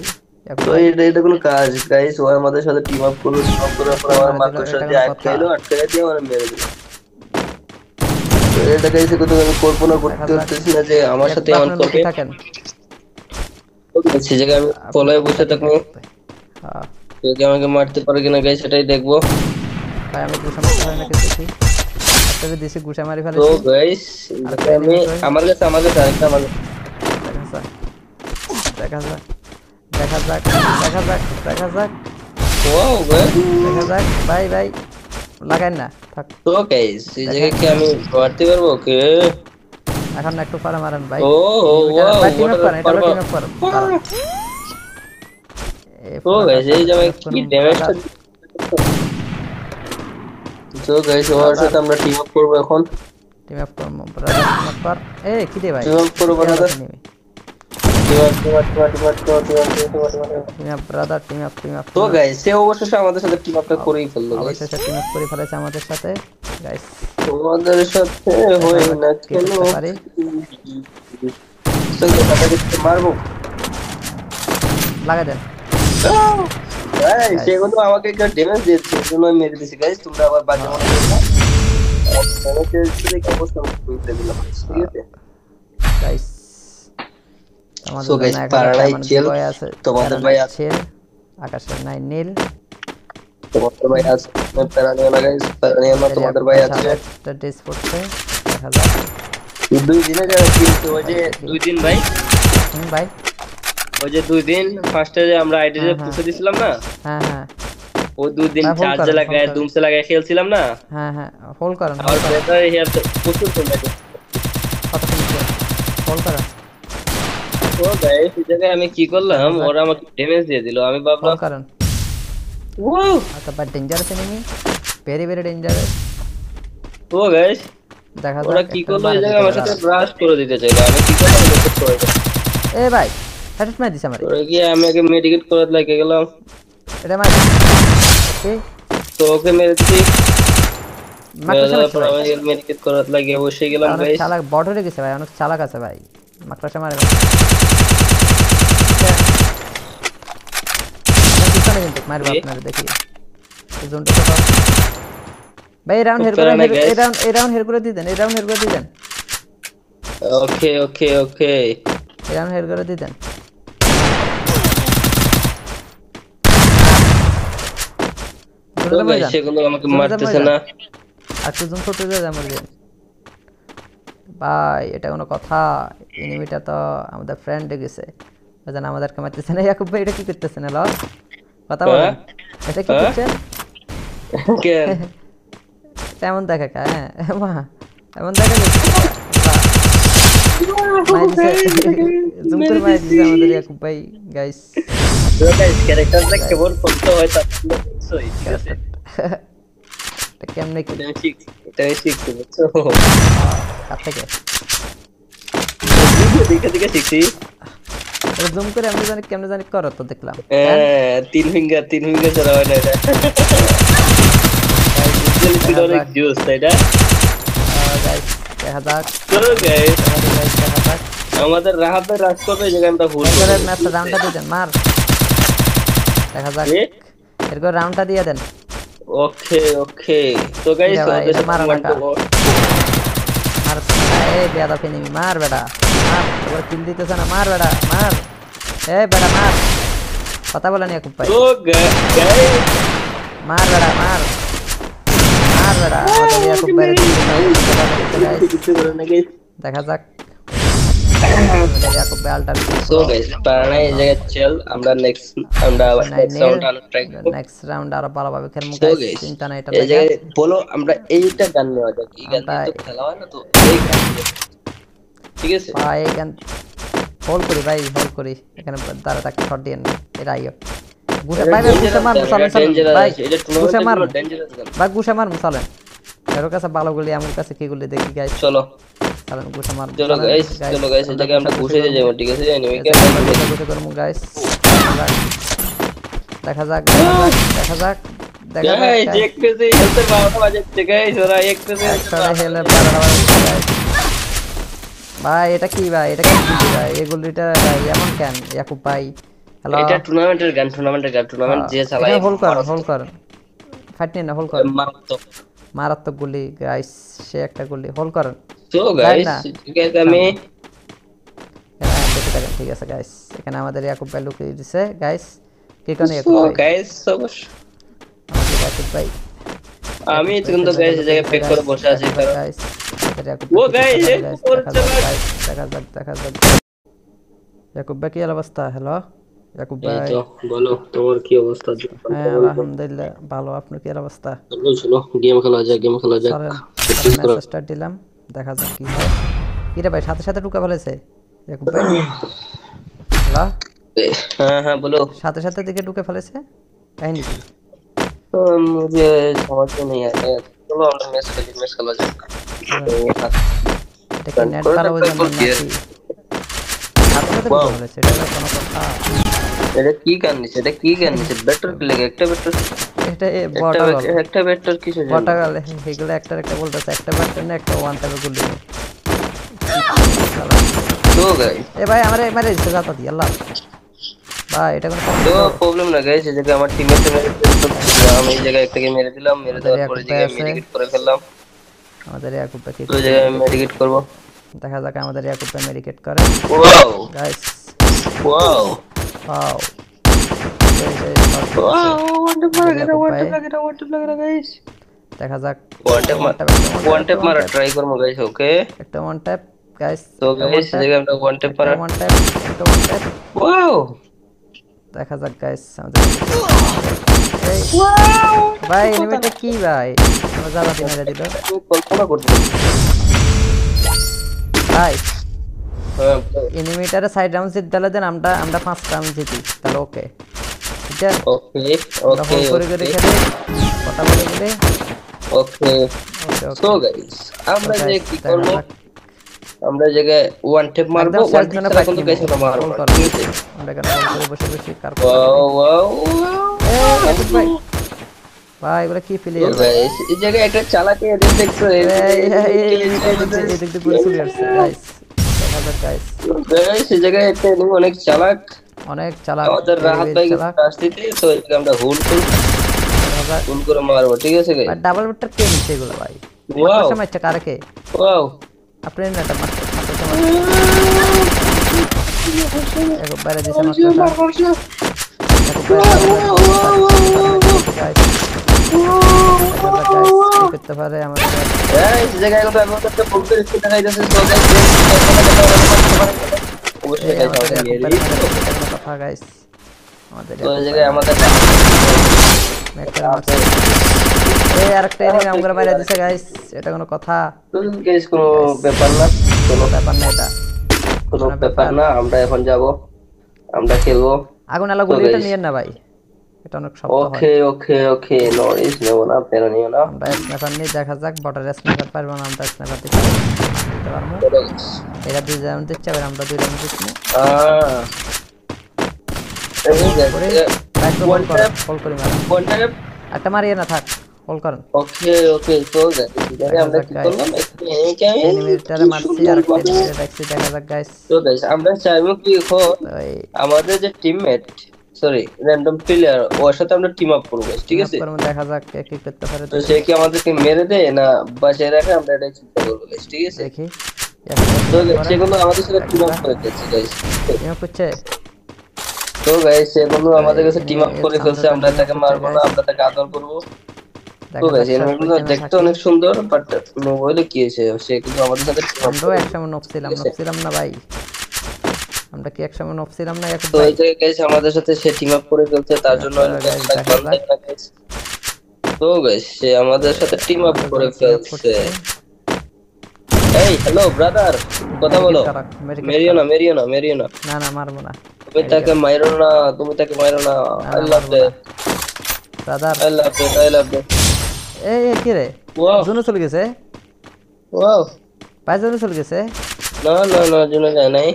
তো এটা কোনো কাজ গাইস ও আমাদের সাথে টিম আপ করলো করার পর আমার মাত্র সাথে আটকে দিয়ে আমার মেরে দিল এটা গাইস কত আমি কল্পনা করতে পারতেছি না যে আমার সাথে এমন করবে সে জায়গায় আমি পলায় বসে থাকবো, হ্যাঁ কেউ কি আমাকে মারতে পারে কিনা গাইস সেটাই দেখবো। ভাই আমি গুছা মারতে পারি নাকি দেখি। একটা দিছি গুছা মারি তো ফেলেছি। গাইস আরেকটা আমি enemy কই? আমার কাছে আরেকটা আমার দেখা যাক দেখা যাক দেখা যাক দেখা যাক দেখা যাক ওয়াও গাইস। দেখা যাক ভাই ভাই লাগাই না থাক। তো গাইস এই জায়গায় কি আমি মারতে পারবো ওকে? এখন একটু পরে মারেন ভাই। ও ওয়াও ভাই টিম আপ করেন, এটা টিম আপ করেন। তো গাইস এই জায়গায় কি ড্যামেজটা, তো গাইস ওর সাথে আমরা টিম আপ করব এখন। টিম আপ করব ব্রাদার, টিম আপ কর। এই কি দে ভাই টিম আপ করব brother, team up brother team up. তো গাইস সে অবশ্যই আমাদের সাথে টিম আপটা করেই ফেললো গাইস, অবশ্যই টিম আপ করে ফেলেছে আমাদের সাথে গাইস। তোমাদের সাথে হয় না কেন পারি চলো তাকে মারবো লাগা দেন গাইস। সেগুলো আমাকে একটা ড্যামেজ দিয়েছে এজন্য আমি মেরে দিছি গাইস, তোমরা আবার বাজে মনে করো না। ড্যামেজ দিলে কি অবস্থা করতে দিলাম, ঠিক আছে গাইস। সো গাইস পারালাই চেল তোমাদের ভাই আছে, আকাশের নাই নীল তোমাদের ভাই আছে, পারানিও না গাইস, পারানিও না, তোমাদের ভাই আছে। একটা ডিস পড়ছে দেখা যাক। দুই দিনে যারা কিন্তু ওই যে দুই দিন ভাই, ভাই ওই যে দুই দিন ফার্স্টে যে আমরা আইডিতে পুষে দিছিলাম না, হ্যাঁ হ্যাঁ ও দুই দিন চার্জে লাগায় দুমসে লাগায় খেলছিলাম না। হ্যাঁ হ্যাঁ হোল্ড করেন, আর বেটার হিয়ার তো প্রচুর চলে গেছে। কত শুনছো হোল্ড করেন। ও গাইস এই জায়গায় আমি কি করলাম, ওরা আমাকে ড্যামেজ দিয়ে দিল, আমি ভাবলাম হোল্ড করেন। ওয়াও আচ্ছা but dangerous enemy, very very dangerous. ও গাইস দেখা যাক ওরা কি করলো, এই জায়গায় আমার সাথে ব্রাশ করে দিতে চাইলো, আমি কি করলাম মেসেজ করে দিলাম। এ ভাই হেডশট মার দিছ আমারে, ওরা কি আমি আগে মেডিকেট করে লাগে গেলাম, এটা মার ওকে তো ওকে মেরে দিছি, মাকড়সা মারছে ভাই। আমি মেডিকেট করে লাগে বসে গেলাম অনেক গাইস। চালাক বট হয়ে গেছে ভাই, অনেক চালাক আছে ভাই, মাকড়সা মারে পিছনে কিন্তু মারবো আপনারা দেখি জোনটা কত ভাই। রাউন্ড হের করে এই রাউন্ড হের করে দিবেন, এই রাউন্ড হের করে দিবেন। ওকে ওকে ওকে এই রাউন্ড হের করে দিবেন। তো গাইস সেগুলো আমাকে মারতেছে না, আজকে জোন ছোট হয়ে যায় আমার গেম ভাই। এটা কোনো কথা? এনিমিটা তো আমাদের ফ্রেন্ড গেছে, বুঝেন আমাদেরকে মারতেছে না। ইয়াকুব ভাই এটা কি করতেছেন? হ্যালো কথা বলেন, এটা কি করছেন? কেন তেমন দেখা কা হ্যাঁ মা এমন দেখা যাচ্ছে জুম করে মার দিছে আমাদের ইয়াকুব ভাই গাইস। তো গাইস ক্যারেক্টারটা কেমন করতে হয় তা তোমরা বুঝছোই, ঠিক আছে? এটা কেমনে কি এটা শিখছি বুঝছো, কার থেকে ভিডিও দেখে দেখে শিখছি। এটা জুম করে আমি জানি কেমনে জানি করো তো দেখলাম। হ্যাঁ তিন ফিঙ্গার ছাড়া হয় না এটা। গাইস ডিজিটাল অনেক জোস তাই না গাইস। দেখা যাক চলো গাইস দেখা যাক আমাদের রাহাতের রাজ করবে যে আমরা ভুল করে ম্যাচটা রাউন্ডটা দিয়ে দেন মার। দেখা যাক এরকম রাউন্ডটা দিয়ে দেন। ওকে ওকে তো গাইস ওদের মার এই বেদা ফেনিমি মার বেটা মার, ওর কিল দিতেছ না, মার বেটা মার, এই বেটা মার, কথা বলেন ইয়াকুব ভাই। ও গাইস মার বেটা মার মার বেটা আমাদের ইয়াকুব ভাই দেখা যাক ইয়াকুব ভাই আলটা। সো গাইস পারানা এই জায়গায় চল আমরা নেক্সট রাউন্ড আরো ভালোভাবে খেলবো গাইস। গাইস, চিন্তা নাই। এটা এই জায়গায় বলো আমরা এইটা গান নেওয়া যাক, এই গান তো খেলা হয় না, তো এই গান ঠিক আছে ভাই গান হোল্ড করি ভাই, হোল্ড করি এখানে দাঁড়া থাকতে শট দিয়েন না। এটা আইও গুছা ভাই গুছা মার চলেন ভাই, গুছা মার ভাই গুছা মার চলেন। এর কাছে ভালো গুলি আমার কাছে কি গুলি দেখি গাইস, চলো চলেন গুছা মার। চলো গাইস এই জায়গায় আমরা ঘুষে দিয়ে যাবো, ঠিক আছে? এনিমিকে গুছা করব গাইস। দেখা যাক দেখা যাক গাইস দেখতেছি হেলতে 12টা বাজে গাইস, ওরা একসাথে হেলে 12টা বাজে ভাই। এটা কি ভাই, এটা কি ভাই? এই গুলিটা ভাই এমন কেন ইয়াকুব ভাই? হ্যালো এটা টুর্নামেন্টের গান টুর্নামেন্ট যে চালায়। হোল্ড করেন ফাইট নিন না, হোল্ড করেন। মারাত্মক গুলি গাইস, সে একটা গুলি হোল্ড করেন। তো গাইস ঠিক আছে আমি ঠিক আছে গাইস, এখানে আমাদের ইয়াকুব ভাই লুকিয়ে দিছে গাইস। কি কারণে ইয়াকুব ভাই? গাইস অবশ্য আমাদের ইয়াকুব ভাই, আমি কিন্তু গাইস এই জায়গায় পেক করে বসে আছি কারণ গাইস আমাদের ইয়াকুব ও ভাই গাইস দেখা যাক ইয়াকুব ভাই কি অবস্থা? হ্যালো ইয়াকুব এই ভাই। তো বলো তোমার কি অবস্থা? হ্যাঁ আলহামদুলিল্লাহ ভালো, আপনার কি অবস্থা? চলো গেম খেলা যাক, গেম খেলা যাক। মেসেজ স্টার্ট দিলাম, দেখা যাক কি হয়। কি রে ভাই সাথে সাথে ঢুকে ফেলেছে ইয়াকুব ভাই? হ্যালো হ্যাঁ হ্যাঁ বলো। সাথে সাথে দিকে ঢুকে ফেলেছে, কাহিনী কি? मुझे समझ में नहीं आया। चलो আমরা ম্যাচ খেলা যাক। এটা কি নেট ভালো হয়ে যাবে নাকি? সাথে সাথে ঢুকে ফেলেছে, এটা কোনো কথা? এটা কি গান নিছে? এটা কি গান নিছে? বেটার প্লে একটা বেটার, এটা বটা গল, একটা বেটার কিছু জানি বটা গল। এগুলো একটা একটা বলতেছে, একটা বেটার না একটা ওয়ান টাইপের গুলি। তো গাইস এ ভাই আমারে মারে দিছে জাতা দি আল্লাহ ভাই, এটা কোনো তো প্রবলেম না গাইস। এই জায়গায় আমার টিমমেট মেরে দিল, আমি এই জায়গায় একটাকে মেরে দিলাম, মেরে দেওয়ার পরে এই জায়গায় মেডিকেট করে ফেললাম। আমাদের ইয়াকুব ভাই কি তো এই জায়গায় মেডিকেট করব, দেখা যাক আমাদের ইয়াকুব ভাই মেডিকেট করে। Wow guys wow wow guys, দেখা যাক ওয়ান ট্যাপ মারা ট্রাই করবো গাইস। ওকে একটা ওয়ান ট্যাপ গাইস, তো গাইস এই জায়গায় আমরা ওয়ান ট্যাপ মারা, ওয়ান ট্যাপ একটা ওয়ান ট্যাপ। ওয়াও দেখা যাক গাইস আমাদের ভাই এনিমিটা কি ভাই মজা বাতি মেরে দিল কল্পনা করতে ভাই। হ্যাঁ এনিমিটারে সাইড রাউন্ড জিত দিলে দেন, আমরা 5 রাউন্ড জিতি তাহলে ওকে ঠিক আছে। ওকে ওকে করে করে খেলে কথা বলে গেলে ওকে। ওকে সো গাইস আমরা যে কি দেখা করব, যাক। আমরা জায়গায় ওয়ান ট্যাপ মারবো, একদম ওয়ান শেষ ট্যাপ জনে ছাড়া কিন্তু গাইস আমরা মারবো না, ঠিক আছে? আমরা এখানে hold করে বসে বসে কার কথা ওয়াও ওয়াও এই ভাই ভাই এগুলো কি প্লেয়ার গাইস এই জায়গায় একটা চালাকি এদিক দেখছো, এই দেখ গুলি চলে আসছে গাইস। দেখা যাক গাইস, গাইস এই জায়গায় একটা এনিমি অনেক চালাক, অনেক চালাক আমাদের রাহাত ভাই চালাক। আসতেছে, তো এটাকে আমরা হোল্ড করে মারবো, ঠিক আছে গাইস? ডাবল বেটার কে নিচ্ছে এগুলো ভাই? ওয়াও সময় একটা কারে কে ওয়াও আপনি না এটা মারতে সময় একবার বাইরে দিছে মাত্র করতে পারে আমাদের এই জায়গায় কিন্তু এখন একটা ফুল করে স্পিড দেখাইতেছে। তো গাইস অবশ্যই গাইস আমাদের নিয়ে কথা গাইস আমাদের তো এই জায়গায় আমাদের মেকটার মারছে। এই আরেকটা এনিমি আমগরে বাইরে দিছে গাইস, এটা কোনো কথা? তো গাইস কোনো ব্যাপার না, কোনো ব্যাপার না, এটা কোনো ব্যাপার না। আমরা এখন যাব, আমরা খেলবো। আগুন আলা গুলিটা নিয়েন না ভাই, এটা অনেক শক্ত হয়। ওকে ওকে ওকে নো রিস্ক নেব না, পেরো নিও না। আমরা স্নাইপার নিয়ে দেখা যাক, বটার স্নাইপার পারবো না, আমরা স্নাইপার দিতে পারবো। এরা দুই রাউন্ড দিচ্ছে, আর আমরা দুই রাউন্ড দিচ্ছি। কল করি মারা একটা মারিয়ে না থাক, কল করেন। ওকে ওকে তো গাইস আমরা কি করলাম, এনিমিটারে মারছি আর একটা এনিমিটারে দেখছি, দেখা যাক গাইস। তো গাইস আমরা চাইবো কি আমাদের যে টিমমেট সরি র‍্যান্ডম প্লেয়ার ওর সাথে আমরা টিম আপ করব, ঠিক আছে? দেখা যাক কে কি করতে পারে। তো সে কি আমাদেরকে মেরে দেয় না বাঁচিয়ে রাখে, আমরা এটা চিন্তা করব গাইস, ঠিক আছে? দেখি তো সেগুলো আমাদের সাথে টিম আপ করে দিচ্ছে গাইস। টিম করছে তো গাইস সেগুলো আমাদের কাছে টিম আপ করে ফেলছে, আমরা তাকে মারবো না, আমরা তাকে আদর করব। তো গাইস এনিমিগুলো দেখতে অনেক সুন্দর, বাট মোবাইলে কি আছে, সে কিন্তু আমাদের সাথে টিম আপ করে। একসময় নপছিলাম না ভাই, আমরা কি একসময় নপছিলাম না? তো এই জায়গায় গাইস আমাদের সাথে সে টিম আপ করে ফেলছে, তার জন্য তো গাইস সে আমাদের সাথে টিম আপ করে ফেলছে। এই হ্যালো ব্রাদার কথা বলো, মেরিও না না না মারবো না, তুমি তাকে মারো না, I love that brother, I love that. এই কি রে জুনো চলে গেছে? ওয়াও ভাই জুনো চলে গেছে? না জুনো যায় নাই।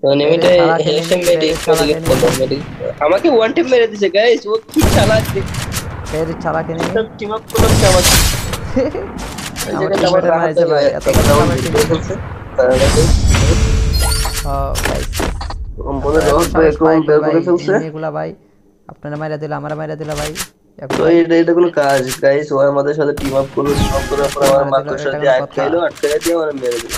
তো নিমিটে হেলসে মেডিকেট আমাকে ওয়ান টাইম মেরে দিয়েছে গাইস, ও কি চালাক এর চালাক এনিমি টিম আপ করছে আমাকে। আমার মারছে ভাই, এত কথা বলছে ও গাইস বলে দাও তো একটু বের করে ফেলছে এগুলা ভাই, আপনারা মাইরা দিলা, আমরা মাইরা দিলা ভাই। তো এটা কোনো কাজ গাইস, ও আমাদের সাথে টিম আপ করলো, টিম আপ করার পর আমার মাত্র সাথে আটকাইলো, আটকাই দিয়ে আমারে মেরে দিল।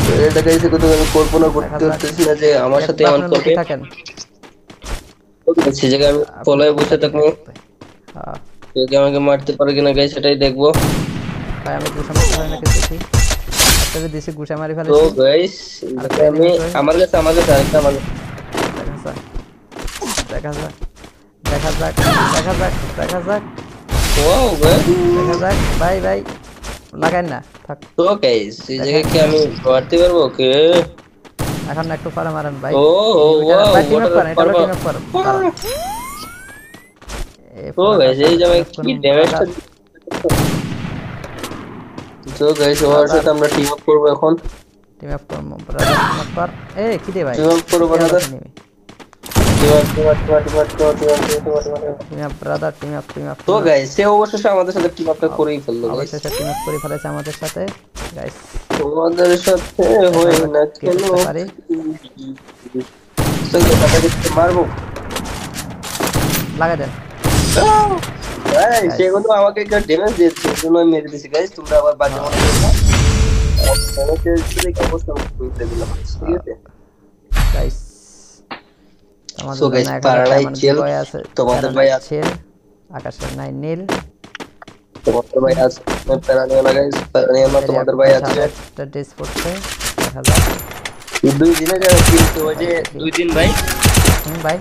তো এটা গাইস কত আমি কল্পনা করতে পারতেছি না যে আমার সাথে এমন করবে। থাকেন সে জায়গায় আমি পলায় বসে থাকবো, হ্যাঁ কেউ কি আমাকে মারতে পারে কিনা গাইস সেটাই দেখবো। ভাই আমি গুছা মারতে পারি না কিছু দেখি আপনাদের দেশে গুছা মারি তো ফেলেছি গাইস আমি আমার কাছে আরেকটা আমার দেখা যাক দেখা যাক দেখা যাক দেখা যাক ওয়াও গাইস দেখা যাক ভাই ভাই লাগাই না থাক তো গাইস এই জায়গায় কি আমি মারতে পারবো ওকে এখন একটু পারে মারেন ভাই ও ওয়াও ভাই টিম আপ করেন এটা টিম আপ করেন তো গাইস এই জায়গায় কি ড্যামেজটা তো গাইস ওর সাথে আমরা টিম আপ করব এখন টিম আপ করব ব্রাদার টিম আপ কর এই কি দে ভাই টিম আপ করব brother team up brother team up তো গাইস সে অবশ্যই আমাদের সাথে টিম আপটা করেই ফেললো গাইস অবশ্যই টিম আপ করে ফেলেছে আমাদের সাথে গাইস তোমাদের সাথে হয় না কেন পারি চল তো তাকে মারবো লাগা দেন গাইস সে কিন্তু আমাকে একটা ড্যামেজ দিয়েছে এজন্য আমি মেরে দিয়েছি গাইস তোমরা আবার বাজে মনে করো না আমাকে শুধু কি অবস্থা করতে দিলাম ঠিক আছে গাইস সো গাইস পারালাই চেল তোমাদের ভাই আছে আকাশের নাই নীল তোমাদের ভাই আছে পারানিয়া না গাইস পারানিয়া না তোমাদের ভাই আছে একটা ড্রেস পড়ছে দেখা যাক দুই দিনে যা কিন্তু ওই যে দুই দিন ভাই ভাই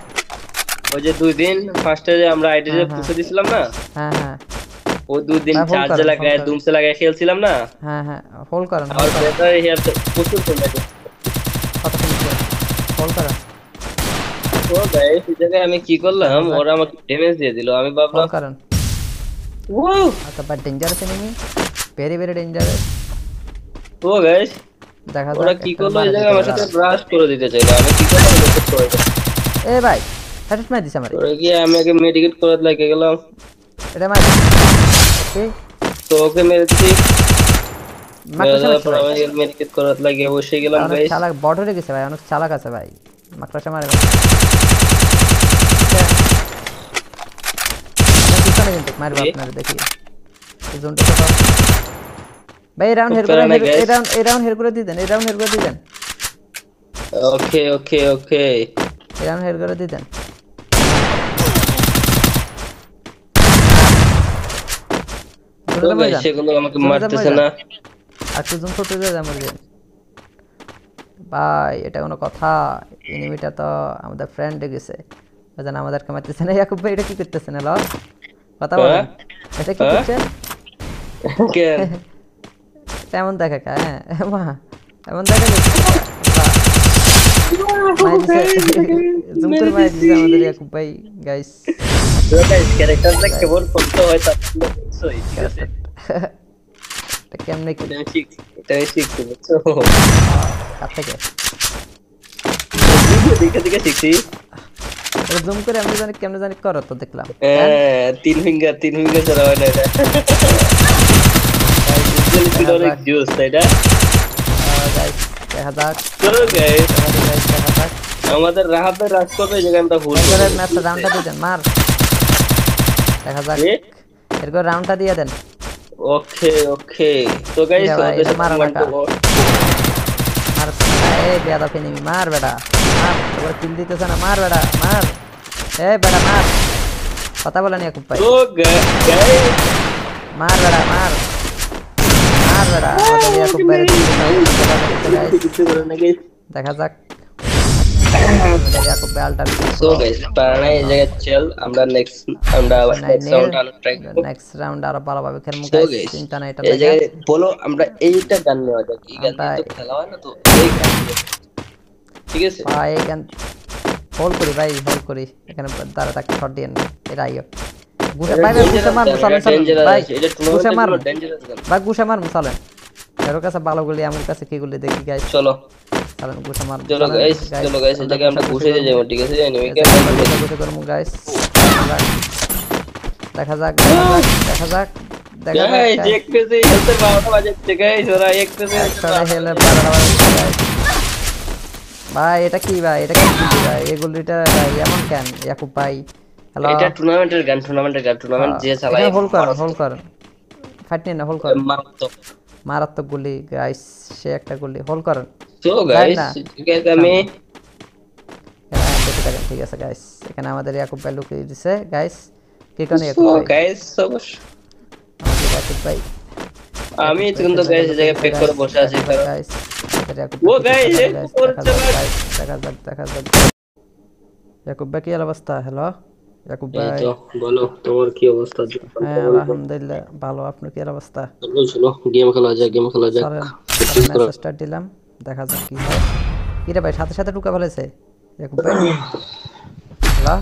ওই যে দুই দিন ফার্স্টে যে আমরা আইডি যে পুষে দিছিলাম না হ্যাঁ হ্যাঁ ও দুই দিন চার্জে লাগায় দুমসে লাগায় খেলছিলাম না হ্যাঁ হ্যাঁ হোল্ড করেন আর বেটার হিয়ার তো প্রচুর কমে গেছে কত কমছে হোল্ড করেন ও গাইস এই জায়গায় আমি কি করলাম ওরা আমাকে ড্যামেজ দিয়ে দিল আমি ভাবলাম হোল্ড করেন ওয়াও আচ্ছা but dangerous enemy very very dangerous ও গাইস দেখা যাক ওরা কি করলো এই জায়গায় আমার সাথে ব্রাশ করে দিতে চাইলো আমি কি করলাম রিপোর্ট করে দিলাম এ ভাই হেডশট মার দিছ আমারে ওরা কি আমি আগে মেডিকেট করে লাগে গেলাম এটা মার ওকে তো ওকে মেরে দিছি মাকড়সা মেডিকেট করে লাগে বসে গেলাম গাইস চালাক বট হয়ে গেছে ভাই অনেক চালাক আছে ভাই মাকড়সা মারে পিছনে কিন্তু মারবো আপনারা দেখি জোনটা তো ভাই রাউন্ড হেড করে এই রাউন্ড হেড করে দিবেন এই রাউন্ড হেড করে দিবেন ওকে ওকে ওকে এই রাউন্ড হেড করে দিবেন তো গাইস সেগুলো আমাকে মারতেছে না আর কি জোন করতে যায় আমার যে ভাই এটা কোনো কথা এনিমিটা তো আমাদের ফ্রেন্ড গেছে বাজান আমাদেরকে মারতেছে না ইয়াকুব ভাই এটা কি করতেছেন হ্যালো কথা বলেন এটা কি করছেন কেন তেমন দেখা কা হ্যাঁ মা এমন দেখা জুম করে মার দিছে আমাদের ইয়াকুব ভাই গাইস তো গাইস ক্যারেক্টারটা কেমন করতে হয় তা তোমরা দেখছোই ঠিক আছে এটা কেমনে কি এটা শিখছি বুঝছো কাট থেকে দেখে দেখে শিখছি এটা জুম করে আমি জানি কেমনে জানি করো তো দেখলাম তিন ফিঙ্গার ছাড়া হয় না এটা গাইস ডিজিটাল অনেক জোস তাই না গাইস দেখা যাক তো গাইস দেখা যাক আমাদের রাহাতের রাজ করবে এই জায়গাটা ভুল করে ম্যাচটা রাউন্ডটা দিয়ে দেন মার দেখা যাক এরপর রাউন্ডটা দিয়ে দেন ওকে ওকে তো গাইস ওদের মার এই বেদা ফেনিমি মার বেটা মার তোর কিল দিতেছ না মার বেটা মার এই বেটা মার কথা বলেন ইয়াকুব ভাই তো গাইস মার বেটা মার মার বেটা আমাদের ইয়াকুব ভাই দেখা যাক ইয়াকুব ভাই আলটা সো গাইস পারানাই এই জায়গায় চল আমরা নেক্সট রাউন্ড আরো ভালোভাবে খেলবো গাইস চিন্তা নাই এটা এই জায়গায় বলো আমরা এইটা গান নেওয়া যাক এই গান তো খেলা হয় না তো এই গান ঠিক আছে ভাই এই গান হোল্ড করি এখানে দাঁড়া থাকতে শট দিয়েন এটা আইও গুছা ভাই গুছা মার ভাই এটা গুছা মার ভাই গুছা মার চলেন এর কাছে ভালো গুলি আমার কাছে কি গুলি দেখি গাইস চলো চলেন গুছা মার চলো গাইস এই জায়গায় আমরা ঘুষে যাবো ঠিক আছে এনিমিকে গুছা করব গাইস দেখা যাক গাইস দেখতেছি হেলতে 12টা বাজে গাইস ওরা একসাথে হেলে 12টা বাজে ভাই এটা কি ভাই ভাই এই গুলিটা এমন কেন ইয়াকুব ভাই হ্যালো এটা টুর্নামেন্ট যে চালায় হোল্ড কর ফাইট নিন না হোল্ড কর মারাত্মক গুলি গাইস, সে একটা গুলি হোল করেন। তো গাইস আমি ঠিক আছে গাইস, এখানে আমাদের ইয়াকুব ভাই লুকিয়ে দিছে গাইস। কি কোন ইয়াকুব ভাই? গাইস অবশ্য আমাদের ইয়াকুব ভাই, আমি কিন্তু গাইস এই জায়গায় পেক করে বসে আছি কারণ গাইস ও গাইস দেখা যাক ইয়াকুব ভাই কি অবস্থা? হ্যালো ইয়াকুব ভাই, তো বলো তোমার কি অবস্থা? হ্যাঁ আলহামদুলিল্লাহ ভালো, আপনার কি অবস্থা? চলো গেম খেলা যাক মেসেজ স্টার্ট দিলাম, দেখা যাক কি হয়। কি রে ভাই সাথে সাথে ঢুকা ফেলেছে ইয়াকুব ভাই? হ্যালো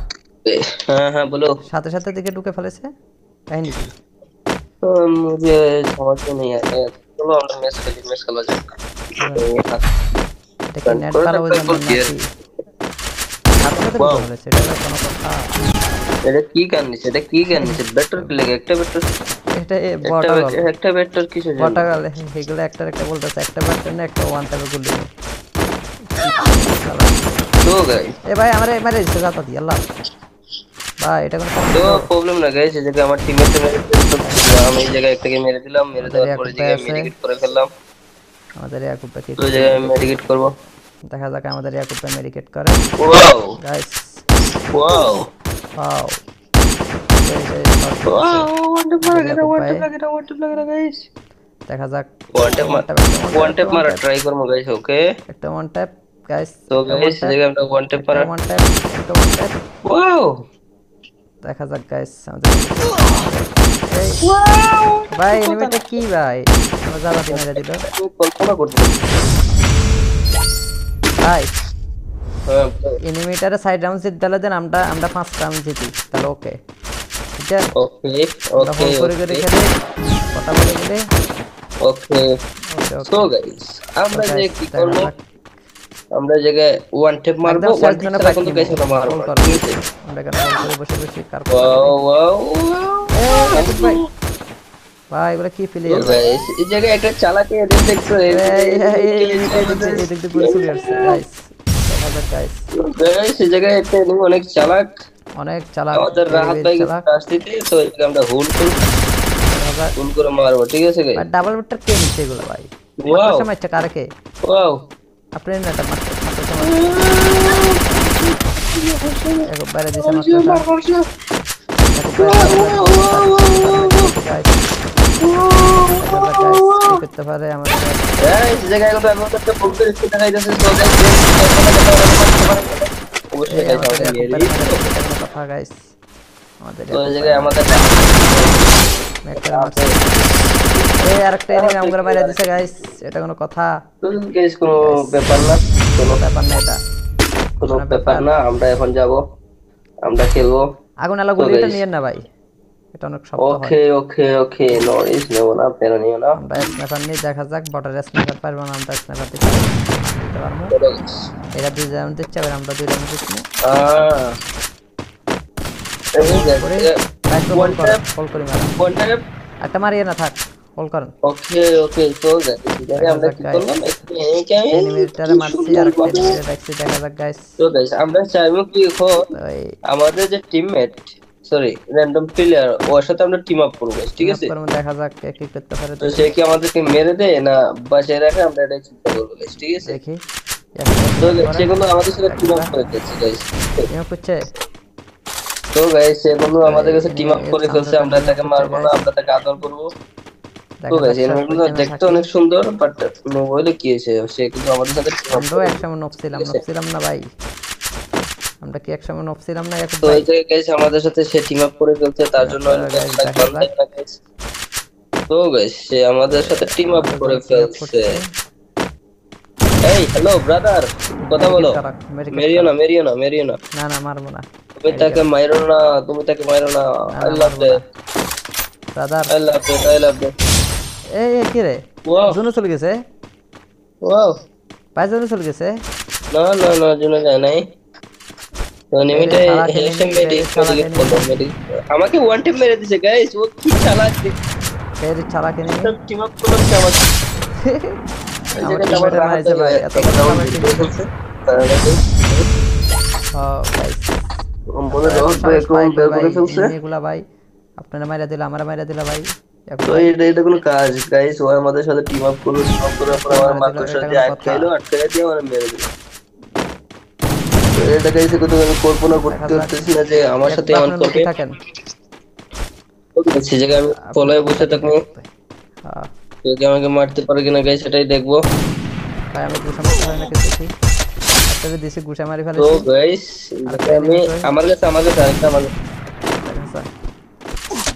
হ্যাঁ বলো। সাথে সাথে দিকে ঢুকে ফেলেছে, কাহিনী কি? मुझे समझ में नहीं आया। चलो আমরা ম্যাচ খেলা যাক। এটা কি নেট পার হয়ে যাবে নাকি? সাথে সাথে ঢুকে ফেলেছে, এটা কোনো কথা? এটা কি গান নিছে? বেটার কি লাগে? একটা বেটার, এটা বটা গল, একটা বেটার কিছু জানি বটা গল, এগুলো একটা বলতেছে, একটা বেটার না একটা ওয়ান টাইপের গুলি। তো গাইস এ ভাই আমারে মারে দিছে জাতা দি আল্লাহ ভাই, এটা কোনো তো প্রবলেম না গাইস, এই জায়গায় আমার টিমমেট আমি এই জায়গায় একটাকে মেরে দিলাম, মেরে দেওয়ার পরে জায়গায় মেডিকেট করে ফেললাম। আমাদের ইয়াকুব ভাই কি তো জায়গায় মেডিকেট করব, দেখা যাক আমাদের ইয়াকুব ভাই মেডিকেট করে। Wow guys wow wow guys, দেখা যাক ওয়ান ট্যাপ মারা ট্রাই করব গাইস। ওকে একটা ওয়ান ট্যাপ গাইস, তো গাইস এই জায়গায় আমরা ওয়ান ট্যাপ মারা, একটা ওয়ান ট্যাপ ওয়াও দেখা যাক গাইস আমাদের ভাই এনিমিটা কি ভাই মজা লাগি মেরে দিল কল্পনা করতে ভাই। এনিমিটারে সাইড রাউন্ড জিত দিলে দেন, আমরা 5 রাউন্ড জিতি তাহলে ওকে। ঠিক আছে ওকে করে খেলে কথা বলে গেলে ওকে। সো গাইস আমরা যে কি করব, আমরা জায়গায় ওয়ান ট্যাপ মারবো, ওয়ান ট্যাপ কিন্তু গাইস আমরা মারবো, ঠিক আছে? আমরা কেন করে বসে কার ওয়াও ভাই ভাই বলে কি ফিলে গাইস এই জায়গায় একটা চালাকি এদিক দেখছো, এই দিক দিয়ে পুরো চলে আসছে গাইস। দেখা যাক গাইস, এই জায়গায় একটা এনিমি অনেক চালাক, আমাদের রাহাত ভাই আসতেছে, তো এটা আমরা হোল্ড করে মারবো, ঠিক আছে গাইস? ডাবল বেটার কে নিচ্ছে এগুলো ভাই? ওয়াও সময় একটা কারকে ওয়াও আপনি না এটা মারতে এগো বাইরে দিছে মাত্র করতে পারে আমাদের এই জায়গায় কিন্তু আমি একটা ফুল করে স্পিড দেখাইতেছে। তো গাইস অবশ্যই গাইস আমাদের কথা গাইস, আমাদের তো এই জায়গায় আমাদের একটা আছে এই আরেকটা এনিমি আমগুলো বাইরে দিছে গাইস, এটা কোনো কথা? তো গাইস কোনো ব্যাপার না, কোনো ব্যাপার না, এটা কোনো ব্যাপার না। আমরা এখন যাব, আমরা খেলবো। আগুন আলো গুলিটা নিয়ে না ভাই, এটা অনেক শক্ত হয়। ওকে নো রিস্ক নেব না, পেরো নিও না। আমরা স্নাইপার নিয়ে দেখা যাক, বটার স্নাইপার পারবো না, আমরা স্নাইপার দিতে পারবো। এরা দুই রাউন্ড দিচ্ছে, আর আমরা দুই রাউন্ড দিচ্ছি। কল করি ম্যাডাম, একটা মারিয়ে না থাক, কল করেন। ওকে তো আমরা কি করলাম, এনিমিটারে মারছি আর একটা এনিমিটারে দেখছি, দেখা যাক গাইস। তো গাইস আমরা চাইবো কি আমাদের যে টিমমেট সরি র‍্যান্ডম প্লেয়ার, ওর সাথে আমরা টিম আপ করব, ঠিক আছে? দেখা যাক কে কি করতে পারে, তো সে কি আমাদেরকে মেরে দেয় না বাঁচিয়ে রাখে, আমরা এটা চিন্তা করব গাইস, ঠিক আছে? দেখি তো সে কিন্তু আমাদের সাথে টিম আপ করে দিচ্ছে গাইস, টিম করছে। তো গাইস সে কিন্তু আমাদের কাছে টিম আপ করে ফেলছে, আমরা তাকে মারবো না, আমরা তাকে আদর করব। তো গাইস এনিমিগুলো দেখতে অনেক সুন্দর, বাট মোবাইলে কি হয়েছে, সে কিন্তু আমাদের সাথে টিম আপ করে। একসময় নপছিলাম না ভাই, আমরা কি একসময় নপছিলাম না? তো এই যে গাইস আমাদের সাথে সে টিম আপ করে ফেলছে, তার জন্য তো গাইস সে আমাদের সাথে টিম আপ করে ফেলছে। এই হ্যালো ব্রাদার, কথা বলো। মেরিও না না মারবো না, তুমি তাকে মারো না, I love that brother, I love that. এই কি রে জুনো চলে গেছে? ওয়াও ভাই জুনো চলে গেছে? না জুনো যায় নাই। তো নিমিটে হেলসে মেডিকেট আমাকে ওয়ান টিপ মেরে দিয়েছে গাইস, ও কি চালাক এর চালাক এনে টিম আপ করছে আমাকে। আমার মাইছে ভাই, এত কথা আমার ঠিক বলছে। গাইস বলে দাও একটু বের করে ফেলছে। এগুলা ভাই আপনারা মাইরা দিলা, আমরা মাইরা দিলা ভাই, তো এটা কোনো কাজ গাইস, ও আমাদের সাথে টিম আপ করলো, টিম আপ করার পর আমার মাকড়সার দিয়ে আটকাইলো, আটকাই দিয়ে আমার মেরে দিল। তো এটা গাইস কিন্তু আমি কল্পনা করতে পারতেছি না যে আমার সাথে এমন করবে। সে জায়গায় আমি পলায় বসে থাকবো, কেউ আমাকে মারতে পারে কিনা গাইস সেটাই দেখবো। ভাই আমি গুছা মারতে পারি না কিছু, একটা দিছি গুছা মারি ফেলেছি। তো গাইস আমি আমার কাছে আরেকটা আমার